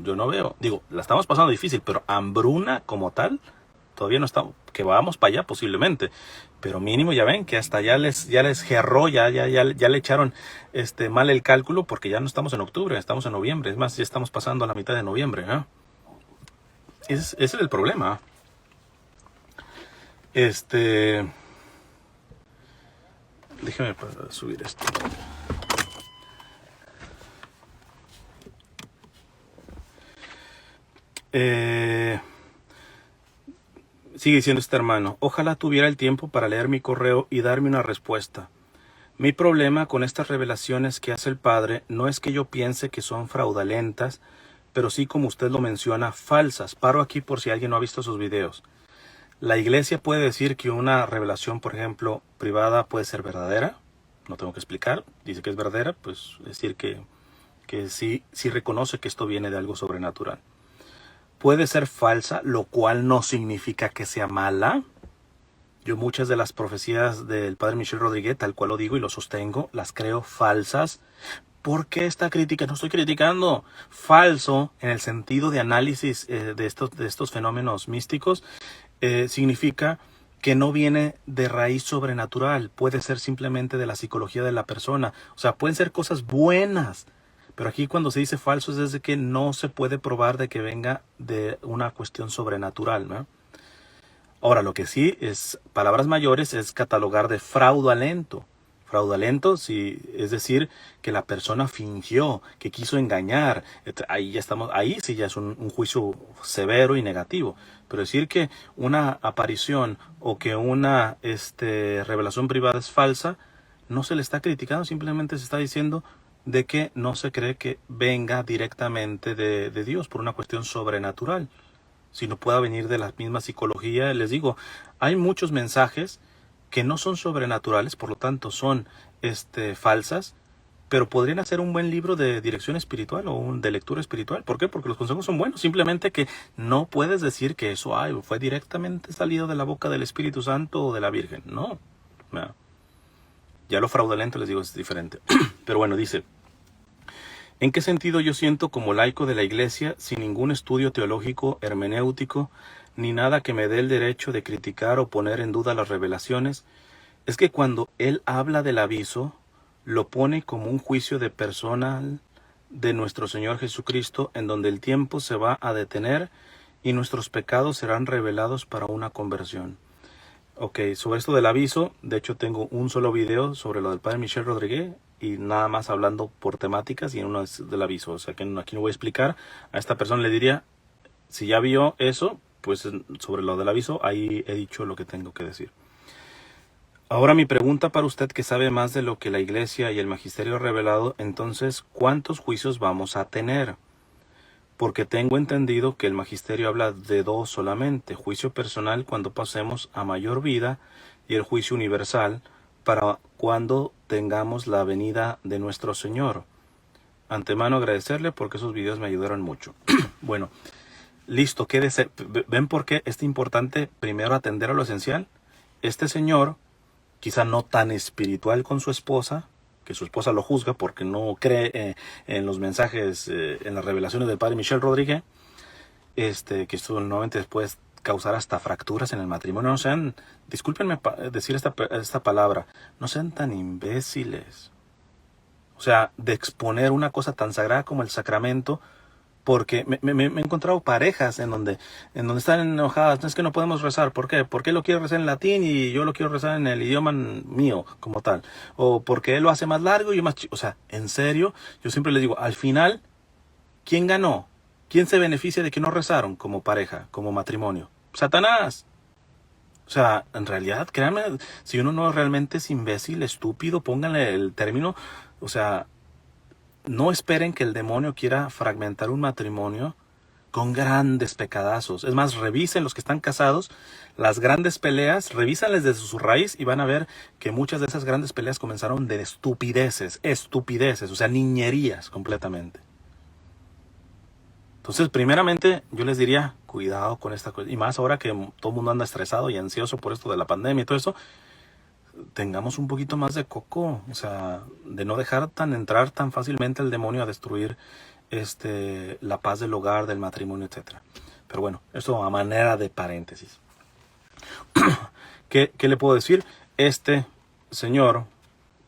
yo no veo, digo, la estamos pasando difícil, pero hambruna como tal, todavía no estamos, que vamos para allá posiblemente, pero mínimo ya ven que hasta ya les gerró, ya le echaron mal el cálculo, porque ya no estamos en octubre, estamos en noviembre, es más, ya estamos pasando a la mitad de noviembre, ¿eh? Ese es el problema. Déjeme subir esto. Sigue diciendo este hermano, ojalá tuviera el tiempo para leer mi correo y darme una respuesta. Mi problema con estas revelaciones que hace el padre no es que yo piense que son fraudulentas, pero sí, como usted lo menciona, falsas. Paro aquí por si alguien no ha visto sus videos. La iglesia puede decir que una revelación, por ejemplo, privada puede ser verdadera. No tengo que explicar. Dice que es verdadera, pues decir que sí reconoce que esto viene de algo sobrenatural. Puede ser falsa, lo cual no significa que sea mala. Yo muchas de las profecías del padre Michel Rodríguez, tal cual lo digo y lo sostengo, las creo falsas. ¿Por qué esta crítica? No estoy criticando. Falso, en el sentido de análisis de estos fenómenos místicos, significa que no viene de raíz sobrenatural. Puede ser simplemente de la psicología de la persona. O sea, pueden ser cosas buenas. Pero aquí cuando se dice falso es desde que no se puede probar de que venga de una cuestión sobrenatural, ¿no? Ahora, lo que sí es, palabras mayores, es catalogar de fraudulento. Fraudulento, sí, es decir, que la persona fingió, que quiso engañar. Ahí ya estamos, ahí sí ya es un juicio severo y negativo. Pero decir que una aparición o que una revelación privada es falsa, no se le está criticando, simplemente se está diciendo de que no se cree que venga directamente de Dios por una cuestión sobrenatural, sino pueda venir de la misma psicología. Les digo, hay muchos mensajes que no son sobrenaturales, por lo tanto son falsas, pero podrían hacer un buen libro de dirección espiritual o de lectura espiritual. ¿Por qué? Porque los consejos son buenos, simplemente que no puedes decir que eso fue directamente salido de la boca del Espíritu Santo o de la Virgen. No. Ya lo fraudulento, les digo, es diferente. Pero bueno, dice, ¿en qué sentido yo siento como laico de la iglesia, sin ningún estudio teológico, hermenéutico, ni nada que me dé el derecho de criticar o poner en duda las revelaciones? Es que cuando él habla del aviso, lo pone como un juicio de personal de nuestro Señor Jesucristo, en donde el tiempo se va a detener y nuestros pecados serán revelados para una conversión. Ok, sobre esto del aviso, de hecho tengo un solo video sobre lo del padre Michel Rodríguez y nada más hablando por temáticas, y uno es del aviso. O sea que aquí no voy a explicar. A esta persona le diría, si ya vio eso, pues sobre lo del aviso, ahí he dicho lo que tengo que decir. Ahora mi pregunta para usted, que sabe más de lo que la iglesia y el magisterio ha revelado, entonces, ¿cuántos juicios vamos a tener? Porque tengo entendido que el magisterio habla de dos solamente: juicio personal cuando pasemos a mayor vida y el juicio universal para cuando tengamos la venida de nuestro Señor. Antemano agradecerle porque esos videos me ayudaron mucho. Bueno, listo, quédese. ¿Ven por qué es importante primero atender a lo esencial? Este señor, quizá no tan espiritual con su esposa, que su esposa lo juzga porque no cree en los mensajes, en las revelaciones del padre Michel Rodríguez, que esto nuevamente después causar hasta fracturas en el matrimonio. No sean, discúlpenme decir esta palabra, no sean tan imbéciles. O sea, de exponer una cosa tan sagrada como el sacramento, porque me he encontrado parejas en donde están enojadas. No, es que no podemos rezar. ¿Por qué? Porque él lo quiere rezar en latín y yo lo quiero rezar en el idioma mío, como tal. O porque él lo hace más largo y yo más chico. O sea, en serio, yo siempre les digo, al final, ¿quién ganó? ¿Quién se beneficia de que no rezaron como pareja, como matrimonio? Satanás. O sea, en realidad, créanme, si uno no realmente es imbécil, estúpido, pónganle el término. O sea, no esperen que el demonio quiera fragmentar un matrimonio con grandes pecadazos. Es más, revisen los que están casados, las grandes peleas, revísanles desde su raíz y van a ver que muchas de esas grandes peleas comenzaron de estupideces, o sea, niñerías completamente. Entonces, primeramente, yo les diría, cuidado con esta cosa. Y más ahora que todo el mundo anda estresado y ansioso por esto de la pandemia y todo eso, tengamos un poquito más de coco. O sea, de no dejar entrar tan fácilmente el demonio a destruir la paz del hogar, del matrimonio, etcétera. Pero bueno, eso a manera de paréntesis. ¿Qué le puedo decir? Este señor,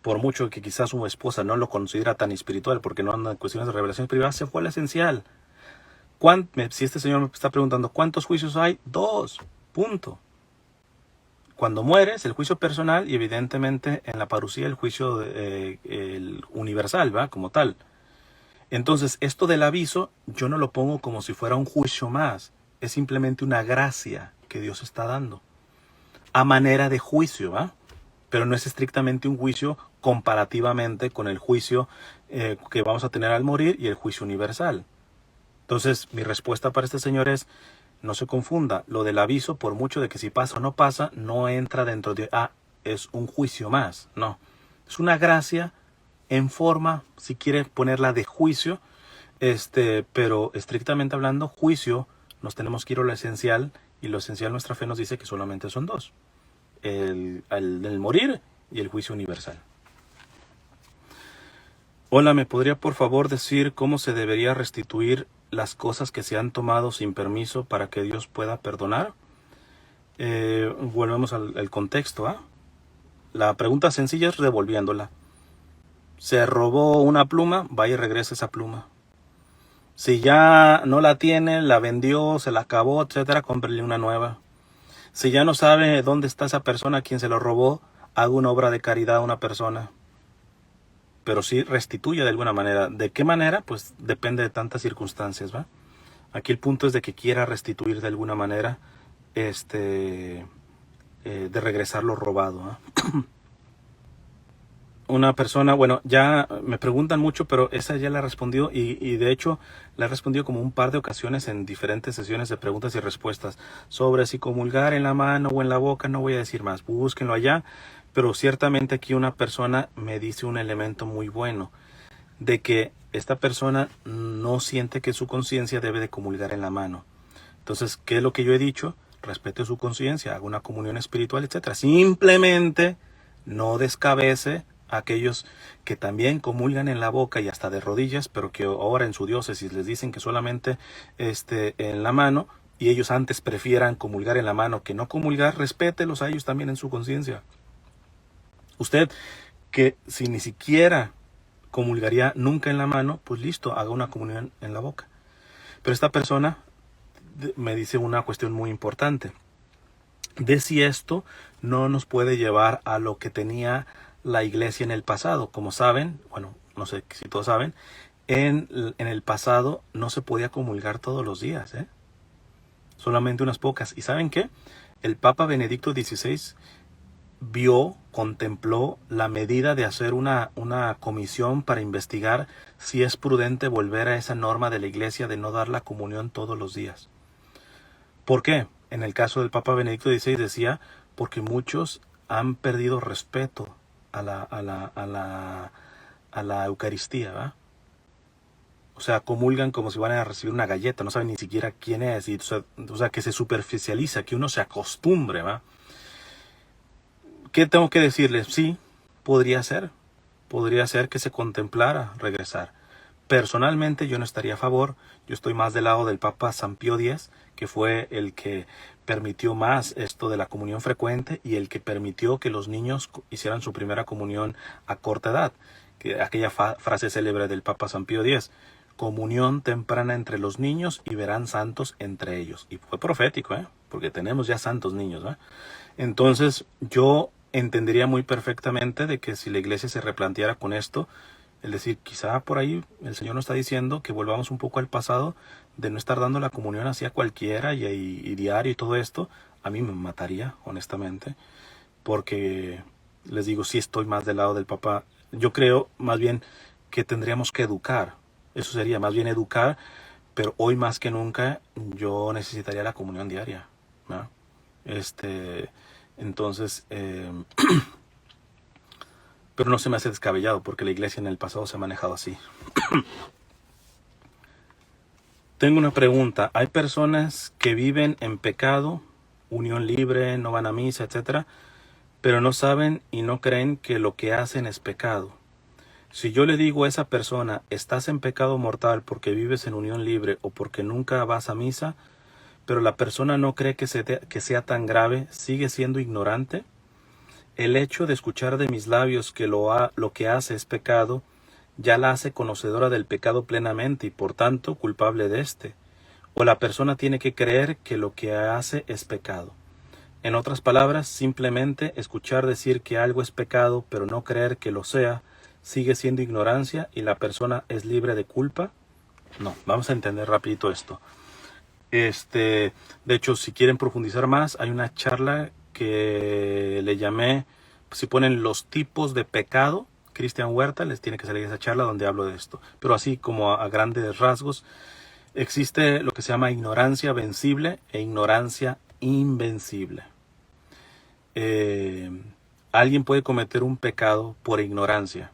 por mucho que quizás su esposa no lo considera tan espiritual porque no anda en cuestiones de revelaciones privadas, se fue a lo esencial. Si este señor me está preguntando ¿cuántos juicios hay? 2, punto. Cuando mueres, el juicio personal y evidentemente en la parucía el juicio el universal, ¿va? Como tal. Entonces, esto del aviso, yo no lo pongo como si fuera un juicio más. Es simplemente una gracia que Dios está dando. A manera de juicio, ¿va? Pero no es estrictamente un juicio comparativamente con el juicio que vamos a tener al morir y el juicio universal. Entonces, mi respuesta para este señor es, no se confunda, lo del aviso, por mucho de que si pasa o no pasa, no entra dentro de, es un juicio más. No, es una gracia en forma, si quiere ponerla de juicio, pero estrictamente hablando, juicio, nos tenemos que ir a lo esencial, y lo esencial nuestra fe nos dice que solamente son 2, el morir y el juicio universal. Hola, ¿me podría por favor decir cómo se debería restituir las cosas que se han tomado sin permiso para que Dios pueda perdonar? Volvemos al contexto, ¿ah? La pregunta sencilla es revolviéndola. Se robó una pluma, vaya y regrese esa pluma. Si ya no la tiene, la vendió, se la acabó, etcétera, cómprele una nueva. Si ya no sabe dónde está esa persona a quien se lo robó, haga una obra de caridad a una persona. Pero sí restituye de alguna manera. ¿De qué manera? Pues depende de tantas circunstancias, ¿va? Aquí el punto es de que quiera restituir de alguna manera, de regresar lo robado, ¿eh? Una persona, bueno, ya me preguntan mucho, pero esa ya la respondió y de hecho la he respondido como un par de ocasiones en diferentes sesiones de preguntas y respuestas sobre si comulgar en la mano o en la boca. No voy a decir más, búsquenlo allá, pero ciertamente aquí una persona me dice un elemento muy bueno, de que esta persona no siente que su conciencia debe de comulgar en la mano. Entonces, ¿qué es lo que yo he dicho? Respete su conciencia, haga una comunión espiritual, etcétera. Simplemente no descabece a aquellos que también comulgan en la boca y hasta de rodillas, pero que ahora en su diócesis les dicen que solamente en la mano, y ellos antes prefieran comulgar en la mano que no comulgar. Respételos a ellos también en su conciencia. Usted, que si ni siquiera comulgaría nunca en la mano, pues listo, haga una comunión en la boca. Pero esta persona me dice una cuestión muy importante, de si esto no nos puede llevar a lo que tenía la iglesia en el pasado. Como saben, bueno, no sé si todos saben, en el pasado no se podía comulgar todos los días, solamente unas pocas. ¿Y saben qué? El Papa Benedicto XVI contempló la medida de hacer una comisión para investigar si es prudente volver a esa norma de la iglesia de no dar la comunión todos los días. ¿Por qué? En el caso del Papa Benedicto XVI decía, porque muchos han perdido respeto a la Eucaristía, ¿va? O sea, comulgan como si van a recibir una galleta, no saben ni siquiera quién es, y, o sea, que se superficializa, que uno se acostumbre, ¿va? ¿Qué tengo que decirles? Sí, podría ser que se contemplara regresar. Personalmente yo no estaría a favor, yo estoy más del lado del Papa San Pío X, que fue el que permitió más esto de la comunión frecuente y el que permitió que los niños hicieran su primera comunión a corta edad, que aquella frase célebre del Papa San Pío X, comunión temprana entre los niños y verán santos entre ellos. Y fue profético, porque tenemos ya santos niños, ¿eh? Entonces yo entendería muy perfectamente de que si la iglesia se replanteara con esto, es decir, quizá por ahí el Señor nos está diciendo que volvamos un poco al pasado, de no estar dando la comunión así a cualquiera y diario y todo esto. A mí me mataría, honestamente, porque les digo, sí estoy más del lado del Papa. Yo creo más bien que tendríamos que educar, eso sería más bien educar, pero hoy más que nunca yo necesitaría la comunión diaria, ¿no? Entonces, pero no se me hace descabellado porque la iglesia en el pasado se ha manejado así. Tengo una pregunta. Hay personas que viven en pecado, unión libre, no van a misa, etcétera, pero no saben y no creen que lo que hacen es pecado. Si yo le digo a esa persona, estás en pecado mortal porque vives en unión libre o porque nunca vas a misa, pero la persona no cree que sea tan grave, ¿sigue siendo ignorante? El hecho de escuchar de mis labios que lo que hace es pecado, ya la hace conocedora del pecado plenamente y por tanto culpable de éste. O la persona tiene que creer que lo que hace es pecado. En otras palabras, simplemente escuchar decir que algo es pecado, pero no creer que lo sea, sigue siendo ignorancia y la persona es libre de culpa. No, vamos a entender rapidito esto. De hecho, si quieren profundizar más, hay una charla que le llamé, si ponen los tipos de pecado, Cristian Huerta, les tiene que salir esa charla donde hablo de esto. Pero así como a grandes rasgos, existe lo que se llama ignorancia vencible e ignorancia invencible. Alguien puede cometer un pecado por ignorancia.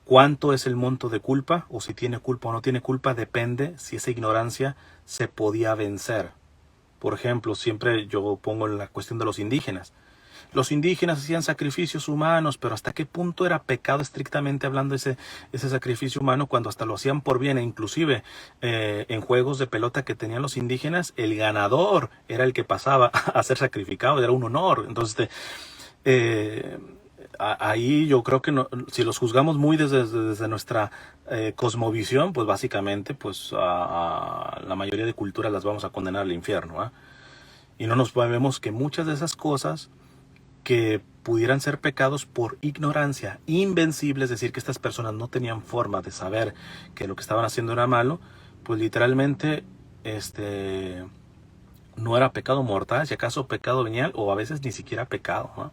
¿Cuánto es el monto de culpa? O si tiene culpa o no tiene culpa, depende si esa ignorancia se podía vencer. Por ejemplo, siempre yo pongo la cuestión de los indígenas. Los indígenas hacían sacrificios humanos, pero ¿hasta qué punto era pecado estrictamente hablando ese sacrificio humano cuando hasta lo hacían por bien? E inclusive en juegos de pelota que tenían los indígenas, el ganador era el que pasaba a ser sacrificado, era un honor. Entonces, ahí yo creo que no, si los juzgamos muy desde nuestra cosmovisión, pues básicamente pues a la mayoría de culturas las vamos a condenar al infierno, ¿eh? Y no nos vemos que muchas de esas cosas que pudieran ser pecados por ignorancia invencible, es decir, que estas personas no tenían forma de saber que lo que estaban haciendo era malo, pues literalmente no era pecado mortal, si acaso pecado venial, o a veces ni siquiera pecado, ¿no?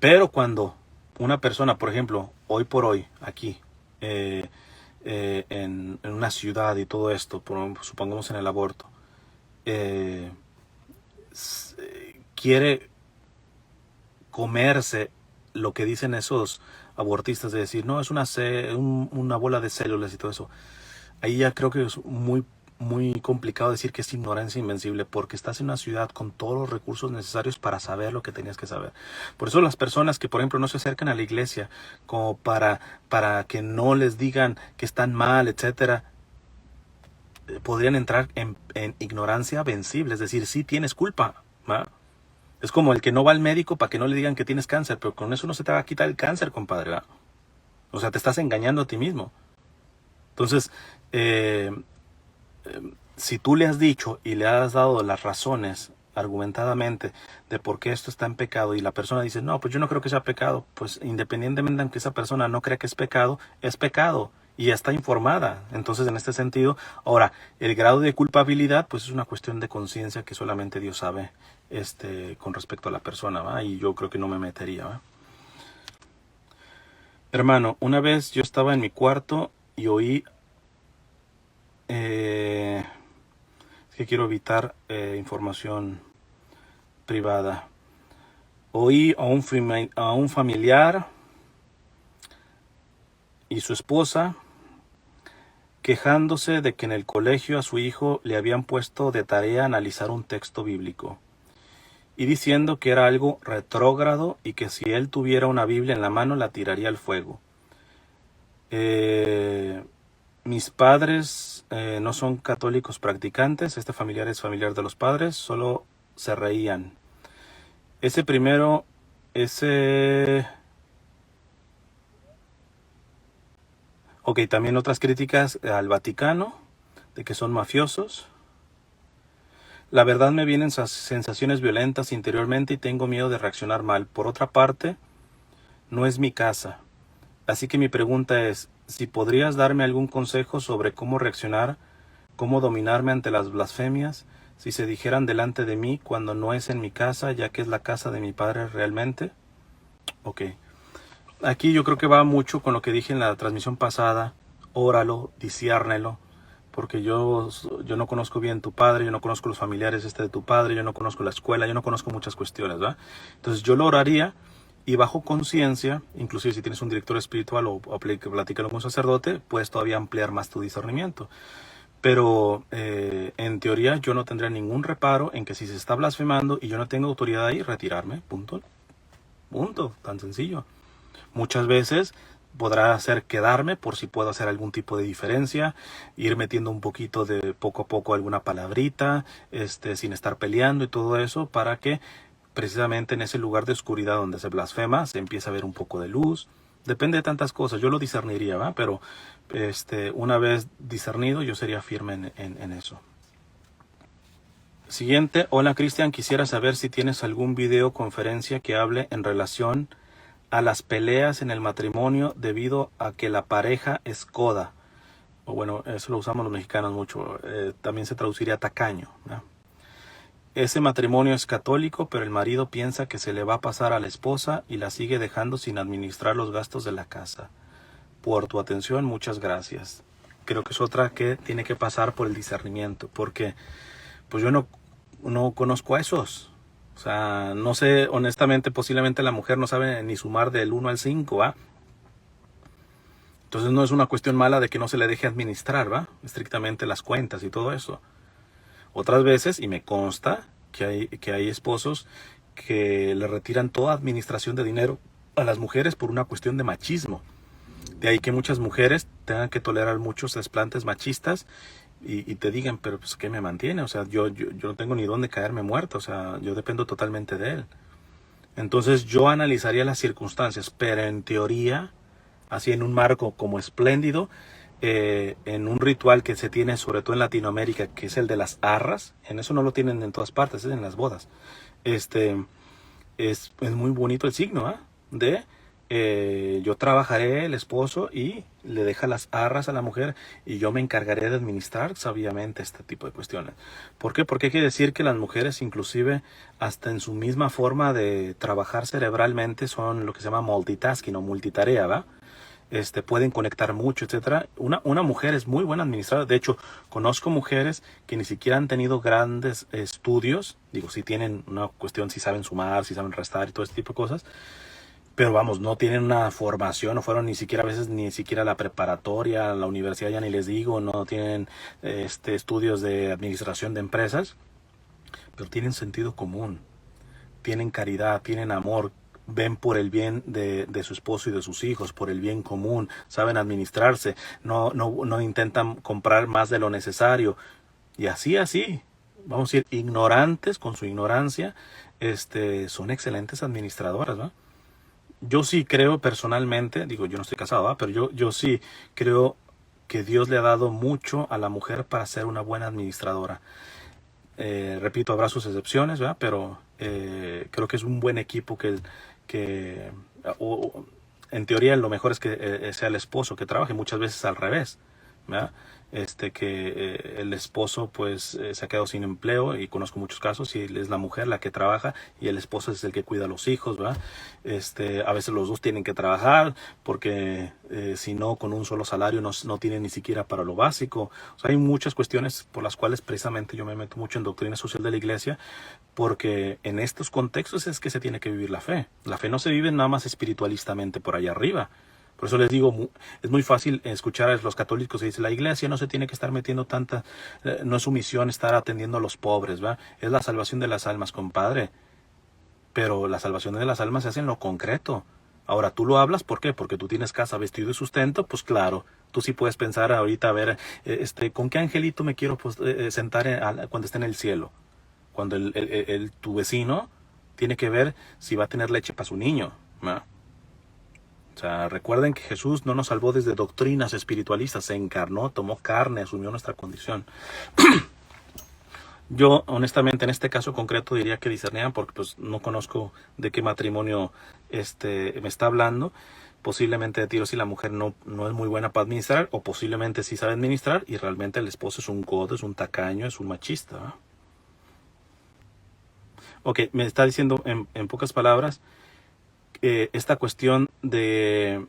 Pero cuando una persona, por ejemplo, hoy por hoy, aquí, en una ciudad y todo esto, supongamos en el aborto, quiere comerse lo que dicen esos abortistas de decir, no, es una bola de células y todo eso. Ahí ya creo que es muy complicado decir que es ignorancia invencible, porque estás en una ciudad con todos los recursos necesarios para saber lo que tenías que saber. Por eso las personas que, por ejemplo, no se acercan a la iglesia como para que no les digan que están mal, etcétera, podrían entrar en ignorancia vencible, es decir, sí tienes culpa, ¿va? Es como el que no va al médico para que no le digan que tienes cáncer, pero con eso no se te va a quitar el cáncer, compadre, ¿va? O sea, te estás engañando a ti mismo. Entonces, si tú le has dicho y le has dado las razones argumentadamente de por qué esto está en pecado y la persona dice, no, pues yo no creo que sea pecado, pues independientemente de que esa persona no crea que es pecado y ya está informada. Entonces, en este sentido, ahora, el grado de culpabilidad, pues es una cuestión de conciencia que solamente Dios sabe con respecto a la persona, ¿va? Y yo creo que no me metería, ¿va? Hermano, una vez yo estaba en mi cuarto y oí es que quiero evitar información privada. Oí a un familiar y su esposa quejándose de que en el colegio a su hijo le habían puesto de tarea analizar un texto bíblico, y diciendo que era algo retrógrado y que si él tuviera una Biblia en la mano la tiraría al fuego. Mis padres no son católicos practicantes, este familiar es familiar de los padres, solo se reían. Ok, también otras críticas al Vaticano, de que son mafiosos. La verdad me vienen sensaciones violentas interiormente y tengo miedo de reaccionar mal. Por otra parte, no es mi casa. Así que mi pregunta es, si podrías darme algún consejo sobre cómo reaccionar, cómo dominarme ante las blasfemias, si se dijeran delante de mí cuando no es en mi casa, ya que es la casa de mi padre realmente. Ok. Aquí yo creo que va mucho con lo que dije en la transmisión pasada. Óralo, disciérnelo, porque yo no conozco bien tu padre, yo no conozco los familiares de tu padre, yo no conozco la escuela, yo no conozco muchas cuestiones, ¿verdad? Entonces yo lo oraría y bajo conciencia, inclusive si tienes un director espiritual o platícalo con un sacerdote, puedes todavía ampliar más tu discernimiento. Pero en teoría yo no tendría ningún reparo en que si se está blasfemando y yo no tengo autoridad ahí, retirarme, punto. Punto, tan sencillo. Muchas veces podrá hacer quedarme por si puedo hacer algún tipo de diferencia, ir metiendo un poquito de poco a poco alguna palabrita, sin estar peleando y todo eso, para que precisamente en ese lugar de oscuridad donde se blasfema se empiece a ver un poco de luz. Depende de tantas cosas, yo lo discerniría, ¿va? Pero una vez discernido yo sería firme en eso. Siguiente, hola Cristian, quisiera saber si tienes algún videoconferencia que hable en relación a las peleas en el matrimonio debido a que la pareja es coda. O bueno, eso lo usamos los mexicanos mucho, también se traduciría tacaño, ¿no? Ese matrimonio es católico, pero el marido piensa que se le va a pasar a la esposa y la sigue dejando sin administrar los gastos de la casa. Por tu atención, muchas gracias. Creo que es otra que tiene que pasar por el discernimiento, porque pues yo no conozco a esos. O sea, no sé, honestamente, posiblemente la mujer no sabe ni sumar del 1 al 5, ¿va? Entonces no es una cuestión mala de que no se le deje administrar, ¿va? Estrictamente las cuentas y todo eso. Otras veces, y me consta que hay esposos que le retiran toda administración de dinero a las mujeres por una cuestión de machismo. De ahí que muchas mujeres tengan que tolerar muchos desplantes machistas y te digan, pero pues ¿qué me mantiene? O sea, yo no tengo ni dónde caerme muerto, o sea, yo dependo totalmente de él. Entonces yo analizaría las circunstancias, pero en teoría, así en un marco como espléndido, en un ritual que se tiene sobre todo en Latinoamérica, que es el de las arras, en eso no lo tienen en todas partes, es en las bodas. Es muy bonito el signo, de yo trabajaré el esposo y le deja las arras a la mujer y yo me encargaré de administrar sabiamente este tipo de cuestiones. ¿Por qué? Porque hay que decir que las mujeres, inclusive hasta en su misma forma de trabajar cerebralmente, son lo que se llama multitasking o multitarea, ¿va? Pueden conectar mucho, etcétera. Una mujer es muy buena administradora. De hecho, conozco mujeres que ni siquiera han tenido grandes estudios. Digo, si tienen una cuestión, si saben sumar, si saben restar y todo este tipo de cosas. Pero vamos, no tienen una formación, no fueron ni siquiera a veces ni siquiera la preparatoria, la universidad ya ni les digo, no tienen estudios de administración de empresas, pero tienen sentido común, tienen caridad, tienen amor, ven por el bien de su esposo y de sus hijos, por el bien común, saben administrarse, no intentan comprar más de lo necesario. Y así, vamos a decir, ignorantes con su ignorancia, son excelentes administradoras, ¿no? Yo sí creo personalmente, digo, yo no estoy casado, ¿va? Pero yo sí creo que Dios le ha dado mucho a la mujer para ser una buena administradora. Repito, habrá sus excepciones, ¿verdad? Pero creo que es un buen equipo en teoría lo mejor es que sea el esposo que trabaje, muchas veces al revés, ¿verdad? El esposo pues se ha quedado sin empleo y conozco muchos casos y es la mujer la que trabaja y el esposo es el que cuida a los hijos, ¿verdad? A veces los dos tienen que trabajar porque si no con un solo salario no tienen ni siquiera para lo básico. O sea, hay muchas cuestiones por las cuales precisamente yo me meto mucho en doctrina social de la iglesia, porque en estos contextos es que se tiene que vivir la fe. La fe no se vive nada más espiritualistamente por allá arriba. Por eso les digo, es muy fácil escuchar a los católicos que dicen, la iglesia no se tiene que estar metiendo tanta, no es su misión estar atendiendo a los pobres, ¿va? Es la salvación de las almas, compadre. Pero la salvación de las almas se hace en lo concreto. Ahora, tú lo hablas, ¿por qué? Porque tú tienes casa, vestido y sustento, pues claro. Tú sí puedes pensar ahorita, a ver, ¿con qué angelito me quiero sentar cuando esté en el cielo? Cuando tu vecino tiene que ver si va a tener leche para su niño, ¿no? O sea, recuerden que Jesús no nos salvó desde doctrinas espiritualistas, se encarnó, tomó carne, asumió nuestra condición. Yo, honestamente, en este caso concreto diría que discernían porque pues no conozco de qué matrimonio me está hablando. Posiblemente de tiro si la mujer no es muy buena para administrar, o posiblemente sí sabe administrar y realmente el esposo es un codo, es un tacaño, es un machista, ¿no? Ok, me está diciendo en pocas palabras esta cuestión de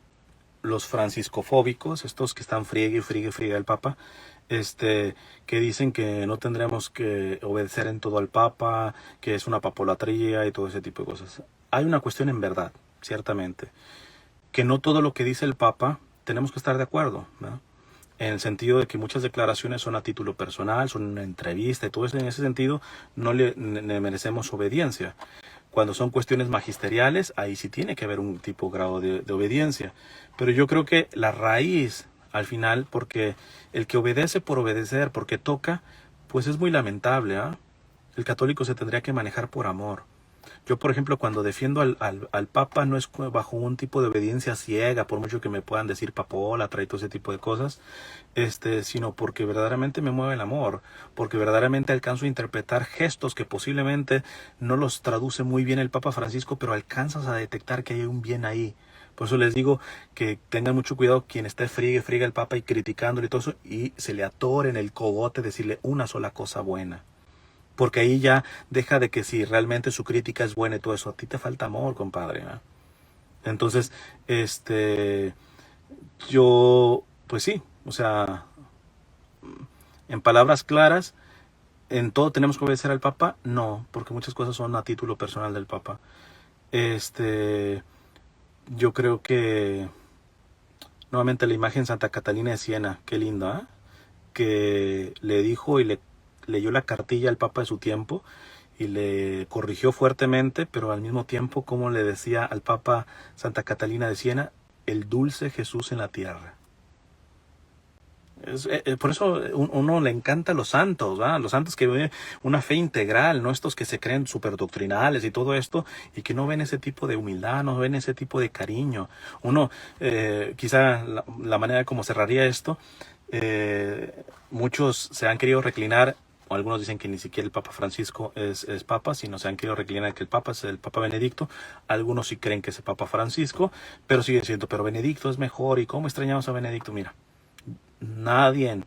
los franciscofóbicos, estos que están friegue y friegue, friegue al Papa, que dicen que no tendremos que obedecer en todo al Papa, que es una papolatría y todo ese tipo de cosas. Hay una cuestión en verdad, ciertamente, que no todo lo que dice el Papa tenemos que estar de acuerdo, ¿no? En el sentido de que muchas declaraciones son a título personal, son una entrevista y todo eso. En ese sentido no le merecemos obediencia. Cuando son cuestiones magisteriales, ahí sí tiene que haber un tipo grado de obediencia. Pero yo creo que la raíz, al final, porque el que obedece por obedecer, porque toca, pues es muy lamentable, ¿ah? El católico se tendría que manejar por amor. Yo, por ejemplo, cuando defiendo al Papa, no es bajo un tipo de obediencia ciega, por mucho que me puedan decir papólatra y todo ese tipo de cosas, sino porque verdaderamente me mueve el amor, porque verdaderamente alcanzo a interpretar gestos que posiblemente no los traduce muy bien el Papa Francisco, pero alcanzas a detectar que hay un bien ahí. Por eso les digo que tengan mucho cuidado quien esté friega el Papa y criticándole y todo eso, y se le atore en el cogote decirle una sola cosa buena. Porque ahí ya deja de que si realmente su crítica es buena y todo eso, a ti te falta amor, compadre, ¿no? Entonces, yo, pues sí, o sea, en palabras claras, ¿en todo tenemos que obedecer al Papa? No, porque muchas cosas son a título personal del Papa. Yo creo que, nuevamente la imagen Santa Catalina de Siena, qué linda, ¿eh? Que le dijo y le leyó la cartilla al Papa de su tiempo y le corrigió fuertemente, pero al mismo tiempo como le decía al Papa Santa Catalina de Siena, el dulce Jesús en la tierra. Por eso uno le encanta a los santos, ¿va? Los santos que ven una fe integral, no estos que se creen súper doctrinales y todo esto, y que no ven ese tipo de humildad, no ven ese tipo de cariño. Uno, quizá la manera como cerraría esto, muchos se han querido reclinar, o algunos dicen que ni siquiera el Papa Francisco es Papa, sino se han querido reclinar que el Papa es el Papa Benedicto. Algunos sí creen que es el Papa Francisco, pero siguen diciendo, pero Benedicto es mejor, ¿y cómo extrañamos a Benedicto? Mira, nadie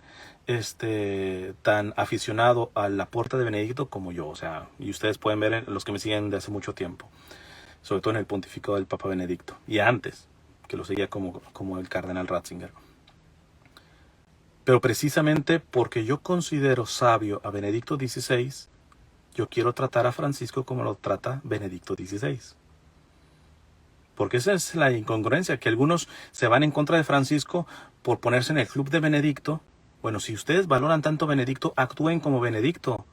tan aficionado a la puerta de Benedicto como yo, o sea, y ustedes pueden ver los que me siguen de hace mucho tiempo, sobre todo en el pontificado del Papa Benedicto, y antes, que lo seguía como el cardenal Ratzinger. Pero precisamente porque yo considero sabio a Benedicto XVI, yo quiero tratar a Francisco como lo trata Benedicto XVI. Porque esa es la incongruencia, que algunos se van en contra de Francisco por ponerse en el club de Benedicto. Bueno, si ustedes valoran tanto a Benedicto, actúen como Benedicto.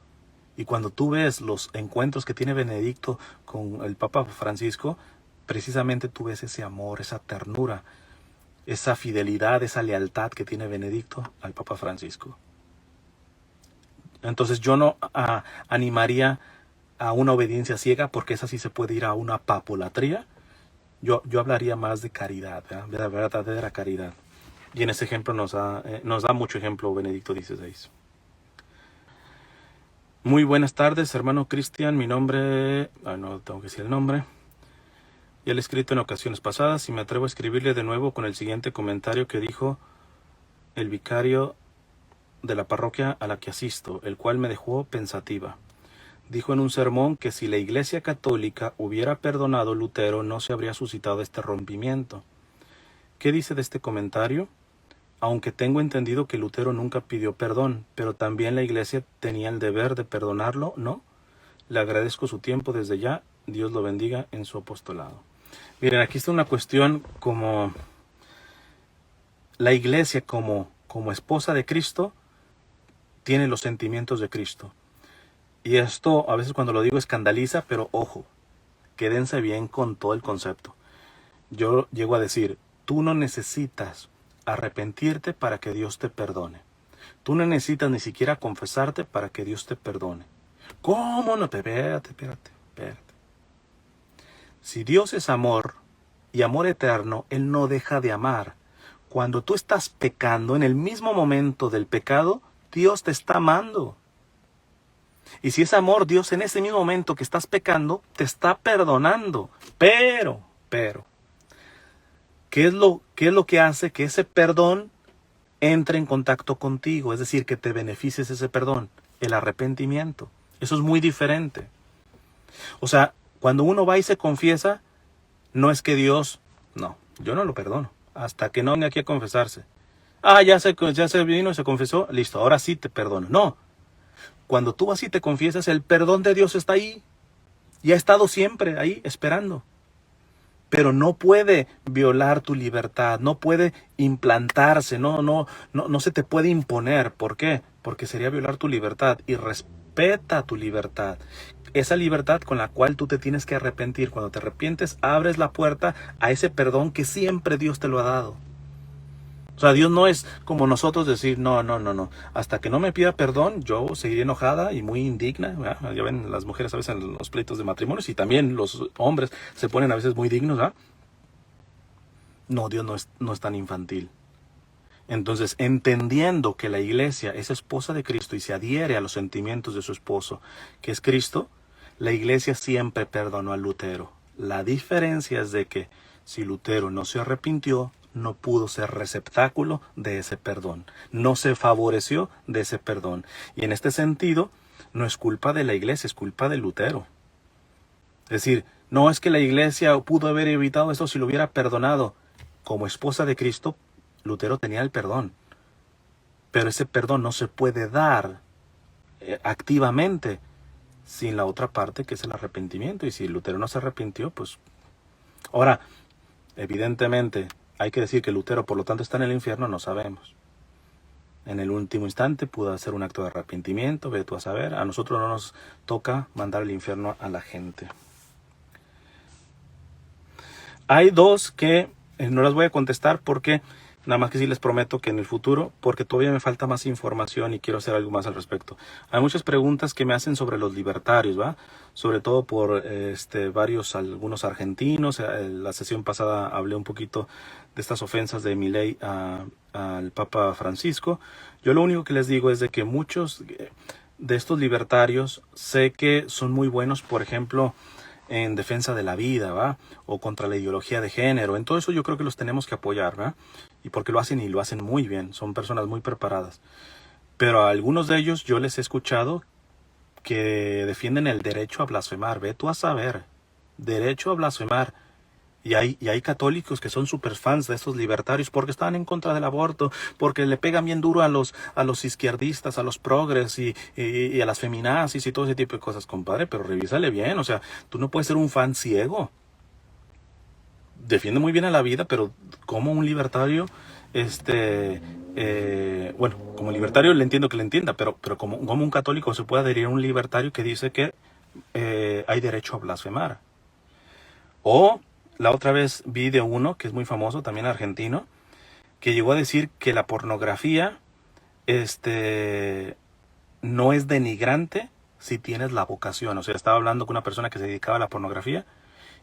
Y cuando tú ves los encuentros que tiene Benedicto con el Papa Francisco, precisamente tú ves ese amor, esa ternura, esa fidelidad, esa lealtad que tiene Benedicto al Papa Francisco. Entonces yo no animaría a una obediencia ciega, porque esa sí se puede ir a una papolatría. Yo hablaría más de caridad, ¿verdad? De la verdadera caridad. Y en ese ejemplo nos da mucho ejemplo Benedicto XVI. Muy buenas tardes, hermano Cristian. Mi nombre... no tengo que decir el nombre. Ya le he escrito en ocasiones pasadas y me atrevo a escribirle de nuevo con el siguiente comentario que dijo el vicario de la parroquia a la que asisto, el cual me dejó pensativa. Dijo en un sermón que si la Iglesia Católica hubiera perdonado a Lutero, no se habría suscitado este rompimiento. ¿Qué dice de este comentario? Aunque tengo entendido que Lutero nunca pidió perdón, pero también la Iglesia tenía el deber de perdonarlo, ¿no? Le agradezco su tiempo desde ya. Dios lo bendiga en su apostolado. Miren, aquí está una cuestión como la iglesia como esposa de Cristo tiene los sentimientos de Cristo. Y esto a veces cuando lo digo escandaliza, pero ojo, quédense bien con todo el concepto. Yo llego a decir, tú no necesitas arrepentirte para que Dios te perdone. Tú no necesitas ni siquiera confesarte para que Dios te perdone. ¿Cómo no? Espérate. Si Dios es amor y amor eterno, Él no deja de amar. Cuando tú estás pecando, en el mismo momento del pecado, Dios te está amando. Y si es amor, Dios en ese mismo momento que estás pecando, te está perdonando. Pero, ¿qué es lo que hace que ese perdón entre en contacto contigo? Es decir, que te beneficies ese perdón, el arrepentimiento. Eso es muy diferente. O sea, cuando uno va y se confiesa, no es que Dios, no, yo no lo perdono, hasta que no venga aquí a confesarse. Ah, ya se vino y se confesó, listo, ahora sí te perdono. No, cuando tú vas y te confiesas, el perdón de Dios está ahí. Y ha estado siempre ahí esperando. Pero no puede violar tu libertad, no puede implantarse, no se te puede imponer. ¿Por qué? Porque sería violar tu libertad, y respeta tu libertad. Esa libertad con la cual tú te tienes que arrepentir. Cuando te arrepientes, abres la puerta a ese perdón que siempre Dios te lo ha dado. O sea, Dios no es como nosotros decir, no. Hasta que no me pida perdón, yo seguiré enojada y muy indigna. ¿Verdad? Ya ven, las mujeres a veces en los pleitos de matrimonios, y también los hombres se ponen a veces muy dignos. ¿Verdad? No, Dios no es tan infantil. Entonces, entendiendo que la iglesia es esposa de Cristo y se adhiere a los sentimientos de su esposo, que es Cristo, la iglesia siempre perdonó a Lutero. La diferencia es de que si Lutero no se arrepintió, no pudo ser receptáculo de ese perdón. No se favoreció de ese perdón. Y en este sentido, no es culpa de la iglesia, es culpa de Lutero. Es decir, no es que la iglesia pudo haber evitado esto si lo hubiera perdonado. Como esposa de Cristo, Lutero tenía el perdón. Pero ese perdón no se puede dar activamente sin la otra parte, que es el arrepentimiento. Y si Lutero no se arrepintió, pues... Ahora, evidentemente, hay que decir que Lutero, por lo tanto, está en el infierno, no sabemos. En el último instante pudo hacer un acto de arrepentimiento, ve tú a saber. A nosotros no nos toca mandar al infierno a la gente. Hay dos que no las voy a contestar porque... Nada más que sí les prometo que en el futuro, porque todavía me falta más información y quiero hacer algo más al respecto. Hay muchas preguntas que me hacen sobre los libertarios, ¿va? Sobre todo por algunos argentinos. La sesión pasada hablé un poquito de estas ofensas de Milei al Papa Francisco. Yo lo único que les digo es de que muchos de estos libertarios sé que son muy buenos, por ejemplo, en defensa de la vida, ¿va? O contra la ideología de género. En todo eso yo creo que los tenemos que apoyar, ¿va? Y porque lo hacen, y lo hacen muy bien. Son personas muy preparadas. Pero a algunos de ellos yo les he escuchado que defienden el derecho a blasfemar. Ve tú a saber. Derecho a blasfemar. Y hay católicos que son super fans de estos libertarios porque están en contra del aborto, porque le pegan bien duro a los izquierdistas, a los progres y a las feminazis y todo ese tipo de cosas, compadre. Pero revísale bien, o sea, tú no puedes ser un fan ciego. Defiende muy bien a la vida, pero como un libertario, bueno, como libertario le entiendo que le entienda, pero como un católico se puede adherir a un libertario que dice que hay derecho a blasfemar. O la otra vez vi de uno que es muy famoso, también argentino, que llegó a decir que la pornografía no es denigrante si tienes la vocación. O sea, estaba hablando con una persona que se dedicaba a la pornografía.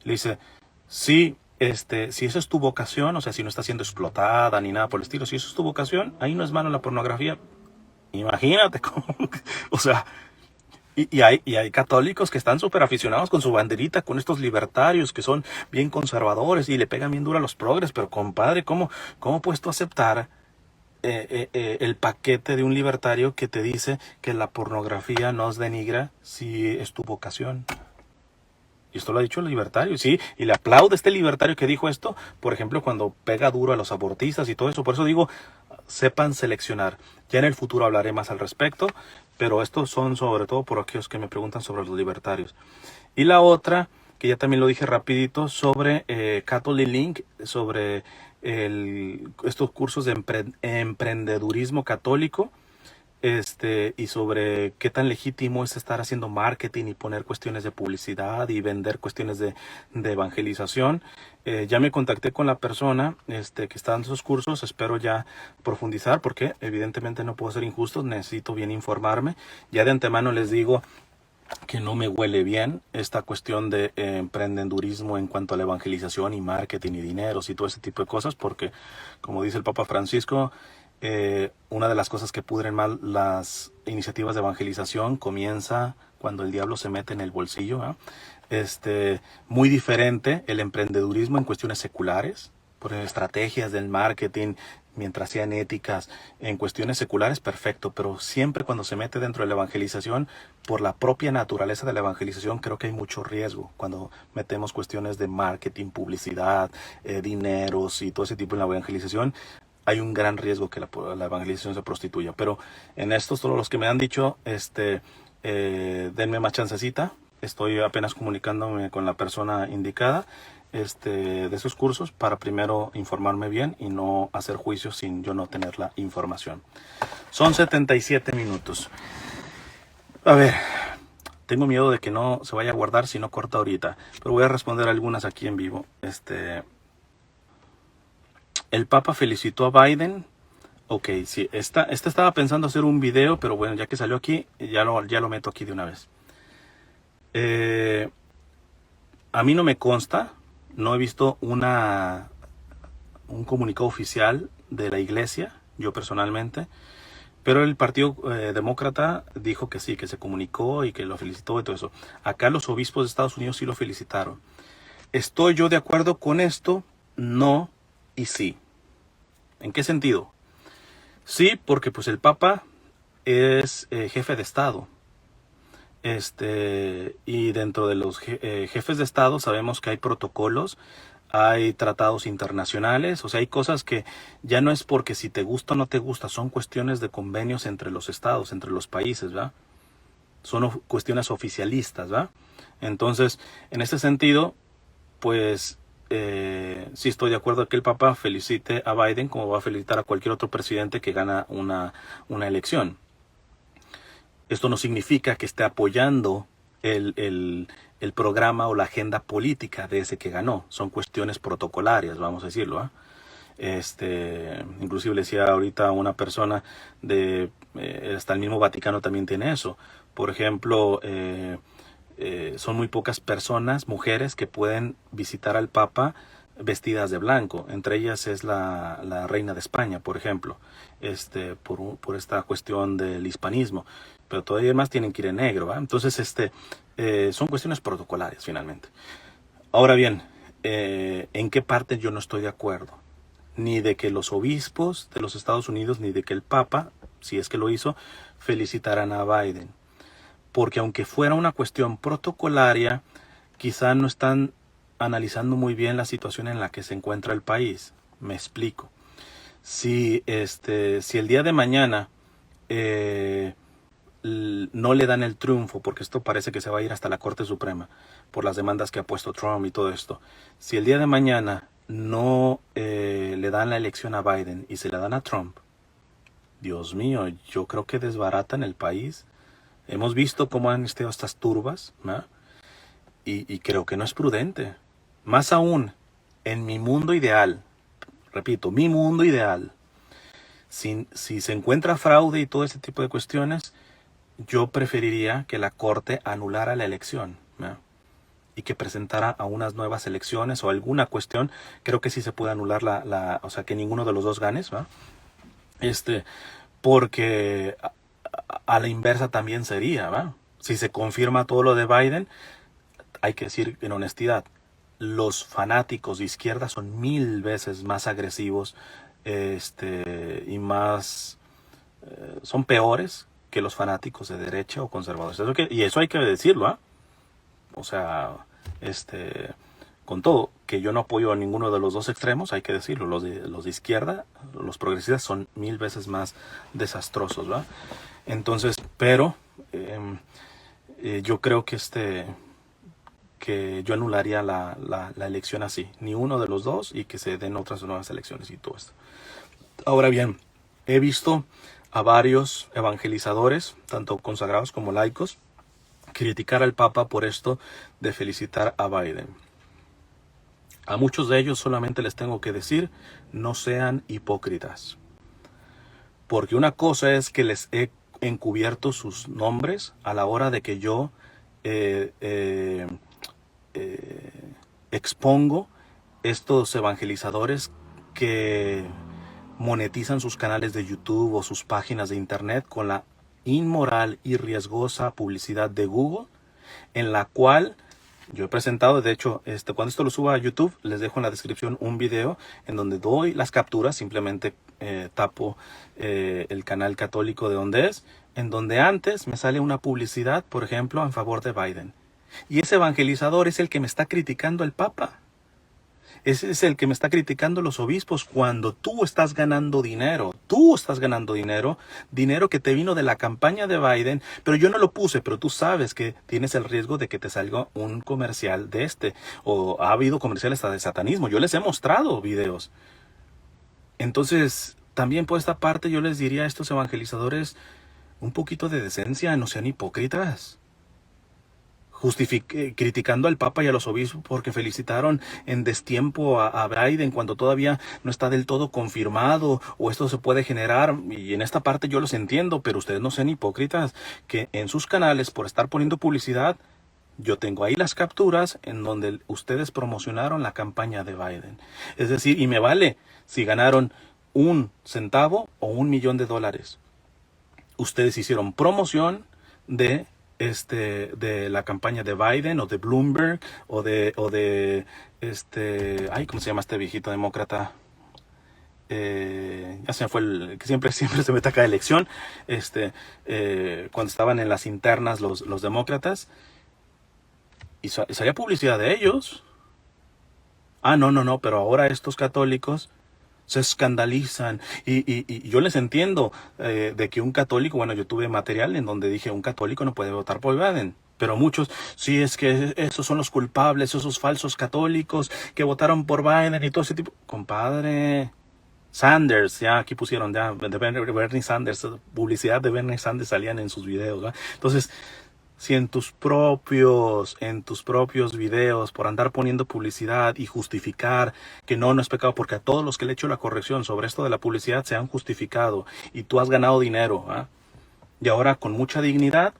Le dice, sí, si eso es tu vocación, o sea, si no estás siendo explotada ni nada por el estilo, si eso es tu vocación, ahí no es malo la pornografía. Imagínate cómo, o sea... Y hay católicos que están súper aficionados con su banderita, con estos libertarios que son bien conservadores y le pegan bien duro a los progres. Pero compadre, ¿cómo puedes tú aceptar el paquete de un libertario que te dice que la pornografía no os denigra si es tu vocación? Y esto lo ha dicho el libertario, sí, y le aplaude a este libertario que dijo esto, por ejemplo, cuando pega duro a los abortistas y todo eso. Por eso digo, sepan seleccionar. Ya en el futuro hablaré más al respecto, pero estos son sobre todo por aquellos que me preguntan sobre los libertarios. Y la otra, que ya también lo dije rapidito, sobre Catholic Link, sobre estos cursos de emprendedurismo católico, y sobre qué tan legítimo es estar haciendo marketing y poner cuestiones de publicidad y vender cuestiones de evangelización. Ya me contacté con la persona que está dando esos cursos. Espero ya profundizar porque evidentemente no puedo ser injusto, necesito bien informarme. Ya de antemano les digo que no me huele bien esta cuestión de emprendedurismo en cuanto a la evangelización y marketing y dineros y todo ese tipo de cosas, porque como dice el Papa Francisco, una de las cosas que pudren mal las iniciativas de evangelización comienza cuando el diablo se mete en el bolsillo, ¿eh? Muy diferente el emprendedurismo en cuestiones seculares, por estrategias del marketing, mientras sean éticas, en cuestiones seculares, perfecto, pero siempre cuando se mete dentro de la evangelización, por la propia naturaleza de la evangelización, creo que hay mucho riesgo cuando metemos cuestiones de marketing, publicidad, dineros y todo ese tipo en la evangelización. Hay un gran riesgo que la evangelización se prostituya. Pero en estos, todos los que me han dicho, denme más chancecita. Estoy apenas comunicándome con la persona indicada de esos cursos para primero informarme bien y no hacer juicios sin yo no tener la información. Son 77 minutos. A ver, tengo miedo de que no se vaya a guardar si no corta ahorita, pero voy a responder algunas aquí en vivo. El Papa felicitó a Biden. Ok, sí, estaba pensando hacer un video, pero bueno, ya que salió aquí, ya lo meto aquí de una vez. A mí no me consta, no he visto un comunicado oficial de la iglesia, yo personalmente, pero el Partido Demócrata dijo que sí, que se comunicó y que lo felicitó y todo eso. Acá los obispos de Estados Unidos sí lo felicitaron. ¿Estoy yo de acuerdo con esto? No y sí. ¿En qué sentido? Sí, porque pues el Papa es jefe de Estado. Y dentro de los jefes de Estado sabemos que hay protocolos, hay tratados internacionales, o sea, hay cosas que ya no es porque si te gusta o no te gusta, son cuestiones de convenios entre los estados, entre los países, ¿verdad? Son cuestiones oficialistas, ¿verdad? Entonces, en este sentido, pues sí estoy de acuerdo que el Papa felicite a Biden como va a felicitar a cualquier otro presidente que gana una elección. Esto no significa que esté apoyando el programa o la agenda política de ese que ganó. Son cuestiones protocolarias, vamos a decirlo, ¿eh? Inclusive le decía ahorita a una persona hasta el mismo Vaticano también tiene eso. Por ejemplo, son muy pocas personas, mujeres, que pueden visitar al Papa vestidas de blanco. Entre ellas es la reina de España, por ejemplo, por esta cuestión del hispanismo. Pero todavía más tienen que ir en negro, ¿va? Entonces, son cuestiones protocolarias, finalmente. Ahora bien, ¿en qué parte yo no estoy de acuerdo? Ni de que los obispos de los Estados Unidos, ni de que el Papa, si es que lo hizo, felicitaran a Biden. Porque aunque fuera una cuestión protocolaria, quizá no están analizando muy bien la situación en la que se encuentra el país. Me explico. Si el día de mañana no le dan el triunfo, porque esto parece que se va a ir hasta la Corte Suprema por las demandas que ha puesto Trump y todo esto, si el día de mañana no le dan la elección a Biden y se la dan a Trump, Dios mío, yo creo que desbaratan el país. Hemos visto cómo han estado estas turbas, ¿no? Y creo que no es prudente. Más aún, en mi mundo ideal, repito, mi mundo ideal, si se encuentra fraude y todo ese tipo de cuestiones, yo preferiría que la Corte anulara la elección, ¿no? Y que presentara a unas nuevas elecciones o alguna cuestión. Creo que sí se puede anular o sea, que ninguno de los dos ganes, ¿no? Porque a la inversa también sería, ¿va? Si se confirma todo lo de Biden, hay que decir en honestidad, los fanáticos de izquierda son 1000 veces más agresivos y más son peores que los fanáticos de derecha o conservadores. Y eso hay que decirlo, ¿eh? O sea, con todo, que yo no apoyo a ninguno de los dos extremos, hay que decirlo, los de izquierda, los progresistas son 1000 veces más desastrosos, ¿va? Entonces, pero yo creo que que yo anularía la elección así, ni uno de los dos, y que se den otras nuevas elecciones y todo esto. Ahora bien, he visto a varios evangelizadores, tanto consagrados como laicos, criticar al Papa por esto de felicitar a Biden. A muchos de ellos solamente les tengo que decir, no sean hipócritas. Porque una cosa es que les he encubierto sus nombres a la hora de que yo expongo estos evangelizadores que monetizan sus canales de YouTube o sus páginas de internet con la inmoral y riesgosa publicidad de Google, en la cual yo he presentado. De hecho, cuando esto lo suba a YouTube, les dejo en la descripción un video en donde doy las capturas, simplemente tapo el canal católico de donde es, en donde antes me sale una publicidad, por ejemplo, en favor de Biden. Y ese evangelizador es el que me está criticando al Papa. Ese es el que me está criticando los obispos cuando tú estás ganando dinero. Tú estás ganando dinero, dinero que te vino de la campaña de Biden, pero yo no lo puse, pero tú sabes que tienes el riesgo de que te salga un comercial de o ha habido comerciales hasta de satanismo. Yo les he mostrado videos. Entonces, también por esta parte yo les diría a estos evangelizadores un poquito de decencia, no sean hipócritas. Criticando al Papa y a los obispos porque felicitaron en destiempo a Biden cuando todavía no está del todo confirmado, o esto se puede generar, y en esta parte yo los entiendo, pero ustedes no sean hipócritas, que en sus canales, por estar poniendo publicidad, yo tengo ahí las capturas en donde ustedes promocionaron la campaña de Biden. Es decir, y me vale si ganaron 1 centavo o $1,000,000. Ustedes hicieron promoción de la campaña de Biden o de Bloomberg o de ¿cómo se llama este viejito demócrata? Ya se me fue el que siempre se mete acá de elección, cuando estaban en las internas los demócratas, y salía publicidad de ellos. No, pero ahora estos católicos se escandalizan, y yo les entiendo de que un católico, bueno, yo tuve material en donde dije un católico no puede votar por Biden, pero muchos, sí, es que esos son los culpables, esos falsos católicos que votaron por Biden y todo ese tipo. Compadre, Sanders, ya aquí pusieron ya de Bernie Sanders, publicidad de Bernie Sanders salían en sus videos, ¿verdad? Entonces, si en tus propios videos, por andar poniendo publicidad y justificar que no es pecado, porque a todos los que le he hecho la corrección sobre esto de la publicidad se han justificado y tú has ganado dinero, ¿eh? Y ahora con mucha dignidad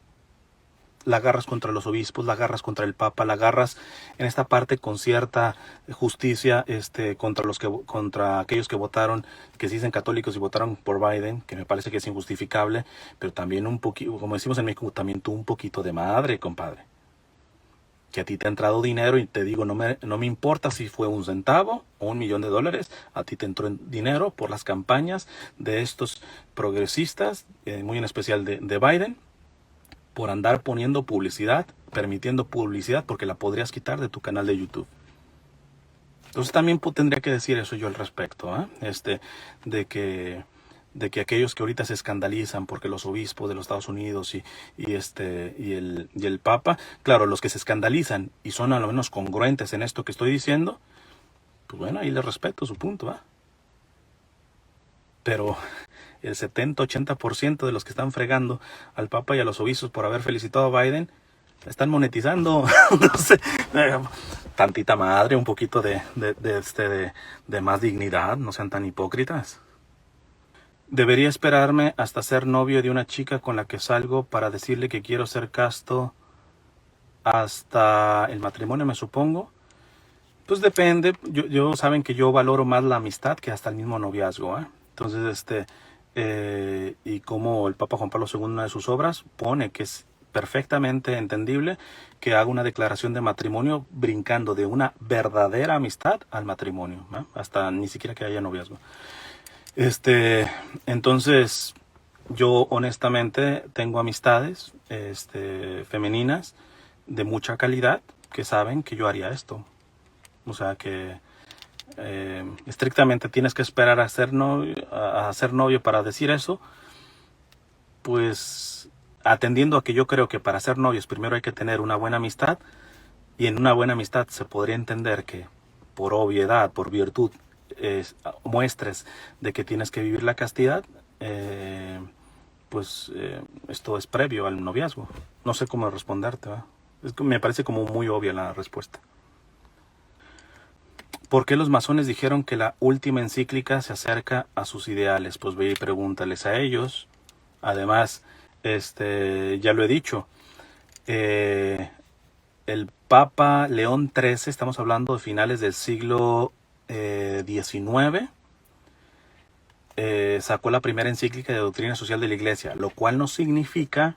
la agarras contra los obispos, la agarras contra el Papa, la agarras en esta parte con cierta justicia contra aquellos que votaron, que se dicen católicos y votaron por Biden, que me parece que es injustificable, pero también un poquito, como decimos en México, también tú un poquito de madre, compadre. Que a ti te ha entrado dinero, y te digo, no me importa si fue 1 centavo o $1,000,000, a ti te entró dinero por las campañas de estos progresistas, muy en especial de Biden, por andar poniendo publicidad, permitiendo publicidad, porque la podrías quitar de tu canal de YouTube. Entonces también tendría que decir eso yo al respecto, de que aquellos que ahorita se escandalizan porque los obispos de los Estados Unidos y el Papa, claro, los que se escandalizan y son a lo menos congruentes en esto que estoy diciendo, pues bueno, ahí les respeto su punto, pero el 70-80% de los que están fregando al Papa y a los obispos por haber felicitado a Biden están monetizando. No sé, tantita madre, un poquito de más dignidad, no sean tan hipócritas. Debería esperarme hasta ser novio de una chica con la que salgo para decirle que quiero ser casto hasta el matrimonio, me supongo. Pues depende. Yo saben que yo valoro más la amistad que hasta el mismo noviazgo, Entonces, y como el Papa Juan Pablo II, en una de sus obras, pone que es perfectamente entendible que haga una declaración de matrimonio brincando de una verdadera amistad al matrimonio, hasta ni siquiera que haya noviazgo. Entonces, yo honestamente tengo amistades femeninas de mucha calidad que saben que yo haría esto. O sea que estrictamente tienes que esperar a ser novio para decir eso. Pues atendiendo a que yo creo que para ser novios primero hay que tener una buena amistad, Y en una buena amistad se podría entender que por obviedad, por virtud, muestres de que tienes que vivir la castidad, esto es previo al noviazgo. No sé cómo responderte, ¿va? Me parece como muy obvia la respuesta. ¿Por qué los masones dijeron que la última encíclica se acerca a sus ideales? Pues ve y pregúntales a ellos. Además, ya lo he dicho, el Papa León XIII, estamos hablando de finales del siglo XIX, sacó la primera encíclica de doctrina social de la Iglesia, lo cual no significa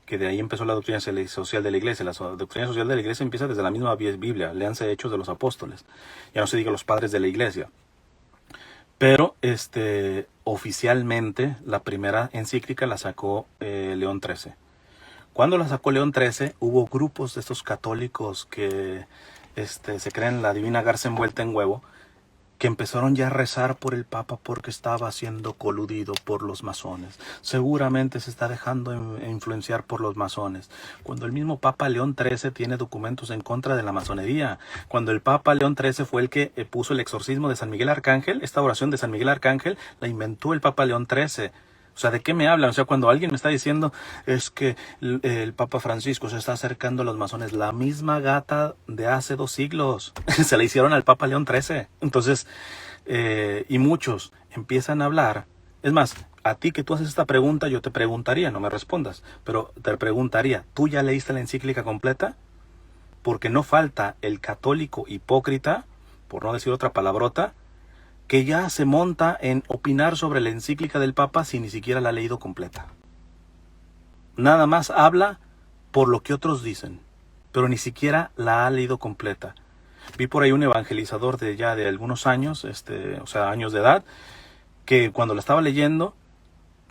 que de ahí empezó la doctrina social de la Iglesia. La doctrina social de la Iglesia empieza desde la misma Biblia, léanse Hechos de los Apóstoles, ya no se diga los padres de la Iglesia. Pero oficialmente la primera encíclica la sacó León XIII. Cuando la sacó León XIII, hubo grupos de estos católicos que se creen la divina garza envuelta en huevo, que empezaron ya a rezar por el Papa porque estaba siendo coludido por los masones. Seguramente se está dejando influenciar por los masones. Cuando el mismo Papa León XIII tiene documentos en contra de la masonería. Cuando el Papa León XIII fue el que puso el exorcismo de San Miguel Arcángel, esta oración de San Miguel Arcángel la inventó el Papa León XIII. O sea, ¿de qué me hablan? O sea, cuando alguien me está diciendo es que el Papa Francisco se está acercando a los masones, la misma gata de hace 2 siglos se la hicieron al Papa León XIII. Entonces, y muchos empiezan a hablar. Es más, a ti que tú haces esta pregunta, yo te preguntaría, no me respondas, pero te preguntaría, ¿tú ya leíste la encíclica completa? Porque no falta el católico hipócrita, por no decir otra palabrota, que ya se monta en opinar sobre la encíclica del Papa sin ni siquiera la ha leído completa. Nada más habla por lo que otros dicen, pero ni siquiera la ha leído completa. Vi por ahí un evangelizador de ya de algunos años, años de edad, que cuando la estaba leyendo,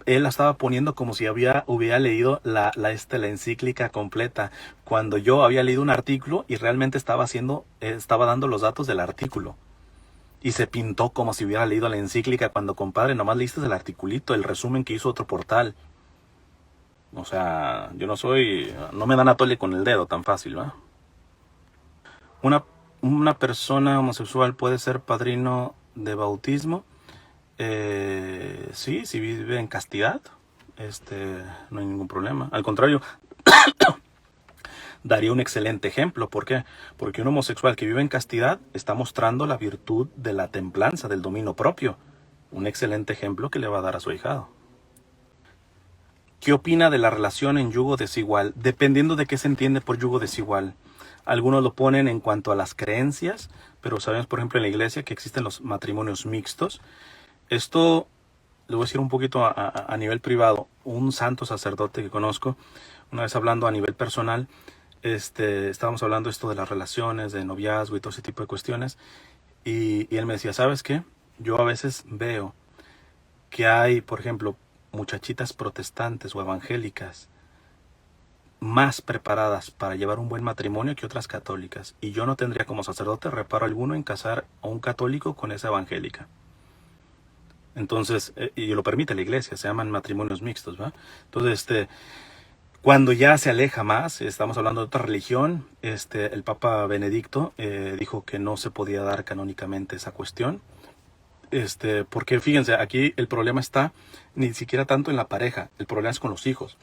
él la estaba poniendo como si hubiera leído la encíclica completa, cuando yo había leído un artículo y realmente estaba dando los datos del artículo. Y se pintó como si hubiera leído la encíclica cuando, compadre, nomás leíste el articulito, el resumen que hizo otro portal. O sea, no me dan a tole con el dedo tan fácil, ¿va? Una persona homosexual puede ser padrino de bautismo. Sí, si vive en castidad, no hay ningún problema. Al contrario, daría un excelente ejemplo. ¿Por qué? Porque un homosexual que vive en castidad está mostrando la virtud de la templanza, del dominio propio. Un excelente ejemplo que le va a dar a su ahijado. ¿Qué opina de la relación en yugo desigual? Dependiendo de qué se entiende por yugo desigual. Algunos lo ponen en cuanto a las creencias, pero sabemos, por ejemplo, en la iglesia que existen los matrimonios mixtos. Esto, le voy a decir un poquito a nivel privado. Un santo sacerdote que conozco, una vez hablando a nivel personal, estábamos hablando esto de las relaciones, de noviazgo y todo ese tipo de cuestiones, y él me decía, ¿sabes qué? Yo a veces veo que hay, por ejemplo, muchachitas protestantes o evangélicas más preparadas para llevar un buen matrimonio que otras católicas, y yo no tendría como sacerdote reparo alguno en casar a un católico con esa evangélica. Entonces, y lo permite la iglesia, se llaman matrimonios mixtos, ¿va? Entonces, cuando ya se aleja más, estamos hablando de otra religión, el Papa Benedicto dijo que no se podía dar canónicamente esa cuestión, porque fíjense, aquí el problema está ni siquiera tanto en la pareja, el problema es con los hijos.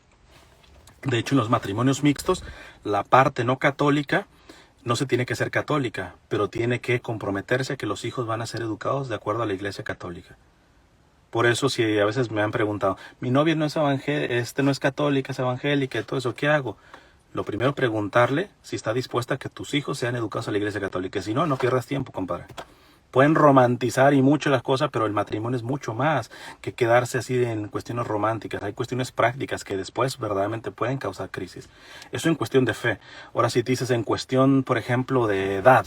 De hecho, en los matrimonios mixtos, la parte no católica no se tiene que ser católica, pero tiene que comprometerse a que los hijos van a ser educados de acuerdo a la iglesia católica. Por eso, si a veces me han preguntado, mi novia no es no es católica, es evangélica y todo eso, ¿qué hago? Lo primero, preguntarle si está dispuesta a que tus hijos sean educados a la iglesia católica. Si no, no pierdas tiempo, compadre. Pueden romantizar y mucho las cosas, pero el matrimonio es mucho más que quedarse así en cuestiones románticas. Hay cuestiones prácticas que después verdaderamente pueden causar crisis. Eso en cuestión de fe. Ahora, si te dices en cuestión, por ejemplo, de edad,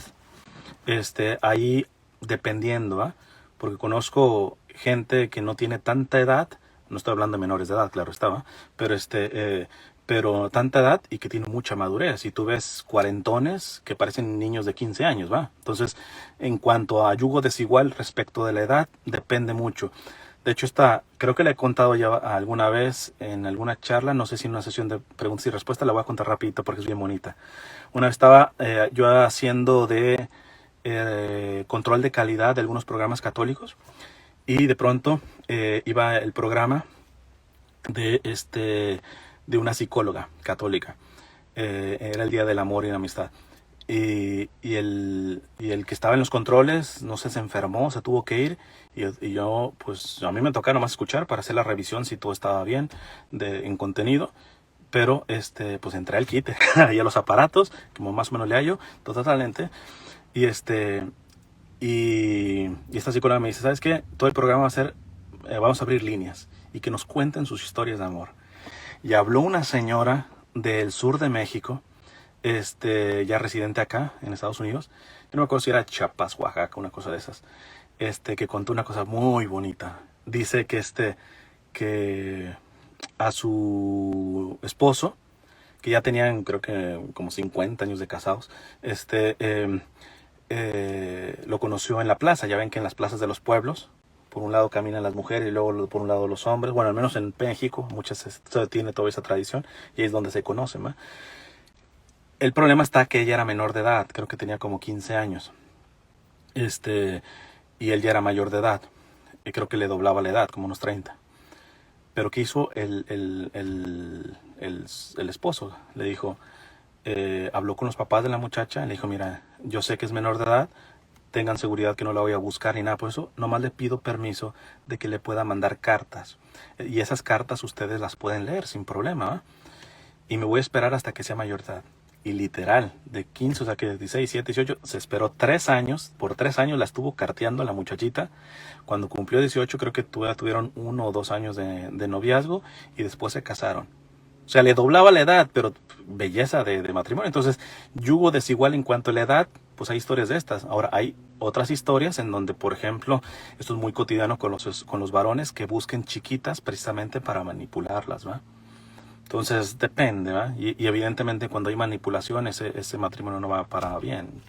ahí dependiendo, ¿ah? Porque conozco gente que no tiene tanta edad, no estoy hablando de menores de edad, claro estaba, pero tanta edad y que tiene mucha madurez. Y tú ves cuarentones que parecen niños de 15 años, ¿va? Entonces, en cuanto a yugo desigual respecto de la edad, depende mucho. De hecho, creo que le he contado ya alguna vez en alguna charla, no sé si en una sesión de preguntas y respuestas, la voy a contar rapidito porque es bien bonita. Una vez estaba yo haciendo de control de calidad de algunos programas católicos y de pronto iba el programa de una psicóloga católica. Era el Día del Amor y la Amistad. Y el que estaba en los controles, no sé, se enfermó, se tuvo que ir. Y yo, pues a mí me tocaba nomás escuchar para hacer la revisión si todo estaba bien en contenido. Pero pues entré al quite, ahí a los aparatos, como más o menos le hallo, totalmente. Y y esta psicóloga me dice, ¿sabes qué? Todo el programa va a ser, vamos a abrir líneas y que nos cuenten sus historias de amor. Y habló una señora del sur de México, ya residente acá en Estados Unidos. Yo no me acuerdo si era Chiapas, Oaxaca, una cosa de esas. Que contó una cosa muy bonita. Dice que a su esposo, que ya tenían creo que como 50 años de casados, lo conoció en la plaza. Ya ven que en las plazas de los pueblos, por un lado caminan las mujeres y luego por un lado los hombres. Bueno, al menos en México, muchas tiene toda esa tradición y es donde se conocen, ¿va? El problema está que ella era menor de edad, creo que tenía como 15 años. Y él ya era mayor de edad. Y creo que le doblaba la edad, como unos 30. Pero ¿qué hizo el esposo? Le dijo, habló con los papás de la muchacha, le dijo, mira, yo sé que es menor de edad, tengan seguridad que no la voy a buscar ni nada por eso, nomás le pido permiso de que le pueda mandar cartas. Y esas cartas ustedes las pueden leer sin problema, ¿eh? Y me voy a esperar hasta que sea mayor de edad. Y literal, de 15, o sea que de 16, 17, 18, se esperó 3 años. Por 3 años la estuvo carteando la muchachita. Cuando cumplió 18, creo que tuvieron 1 o 2 años de noviazgo y después se casaron. O sea, le doblaba la edad, pero belleza de matrimonio. Entonces, yugo desigual en cuanto a la edad, pues hay historias de estas. Ahora, hay otras historias en donde, por ejemplo, esto es muy cotidiano con los varones que busquen chiquitas precisamente para manipularlas, ¿va? Entonces depende, ¿va? Y evidentemente cuando hay manipulación ese matrimonio no va para bien.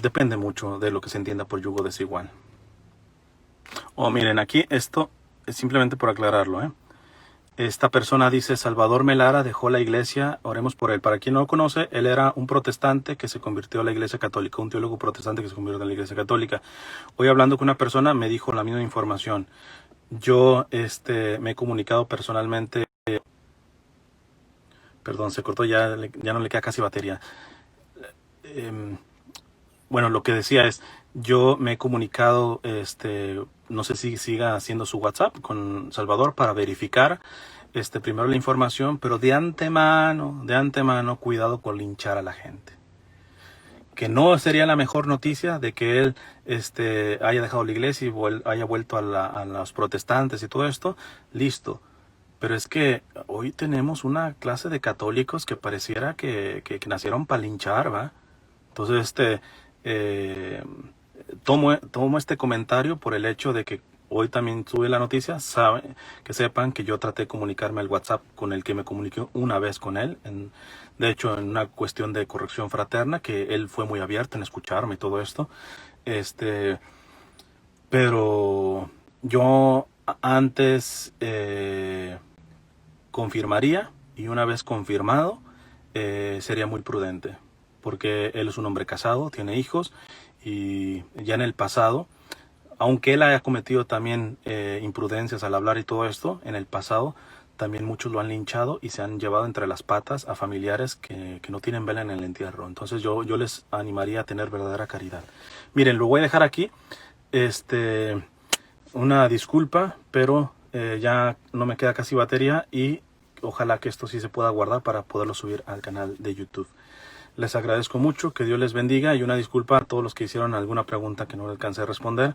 Depende mucho de lo que se entienda por yugo desigual. Miren, aquí esto es simplemente por aclararlo, ¿eh? Esta persona dice, Salvador Melara dejó la iglesia, oremos por él. Para quien no lo conoce, él era un protestante que se convirtió a la iglesia católica, un teólogo protestante que se convirtió a la iglesia católica. Hoy hablando con una persona me dijo la misma información. Yo me he comunicado personalmente. Perdón, se cortó, ya no le queda casi batería. Bueno, lo que decía es, yo me he comunicado, no sé si siga haciendo su WhatsApp con Salvador para verificar primero la información, pero de antemano, cuidado con linchar a la gente. Que no sería la mejor noticia de que él haya dejado la iglesia y haya vuelto a los protestantes y todo esto, listo. Pero es que hoy tenemos una clase de católicos que pareciera que nacieron para linchar, ¿va? Entonces, tomo este comentario por el hecho de que hoy también sube la noticia. Que sepan que yo traté de comunicarme al WhatsApp con el que me comuniqué una vez con él. De hecho, en una cuestión de corrección fraterna, que él fue muy abierto en escucharme y todo esto. Pero yo antes confirmaría, y una vez confirmado sería muy prudente, porque él es un hombre casado, tiene hijos, y ya en el pasado, aunque él haya cometido también imprudencias al hablar y todo esto, en el pasado también muchos lo han linchado y se han llevado entre las patas a familiares que no tienen vela en el entierro. Entonces yo les animaría a tener verdadera caridad. Miren, lo voy a dejar aquí. Una disculpa, pero ya no me queda casi batería y ojalá que esto sí se pueda guardar para poderlo subir al canal de YouTube. Les agradezco mucho, que Dios les bendiga y una disculpa a todos los que hicieron alguna pregunta que no alcancé a responder.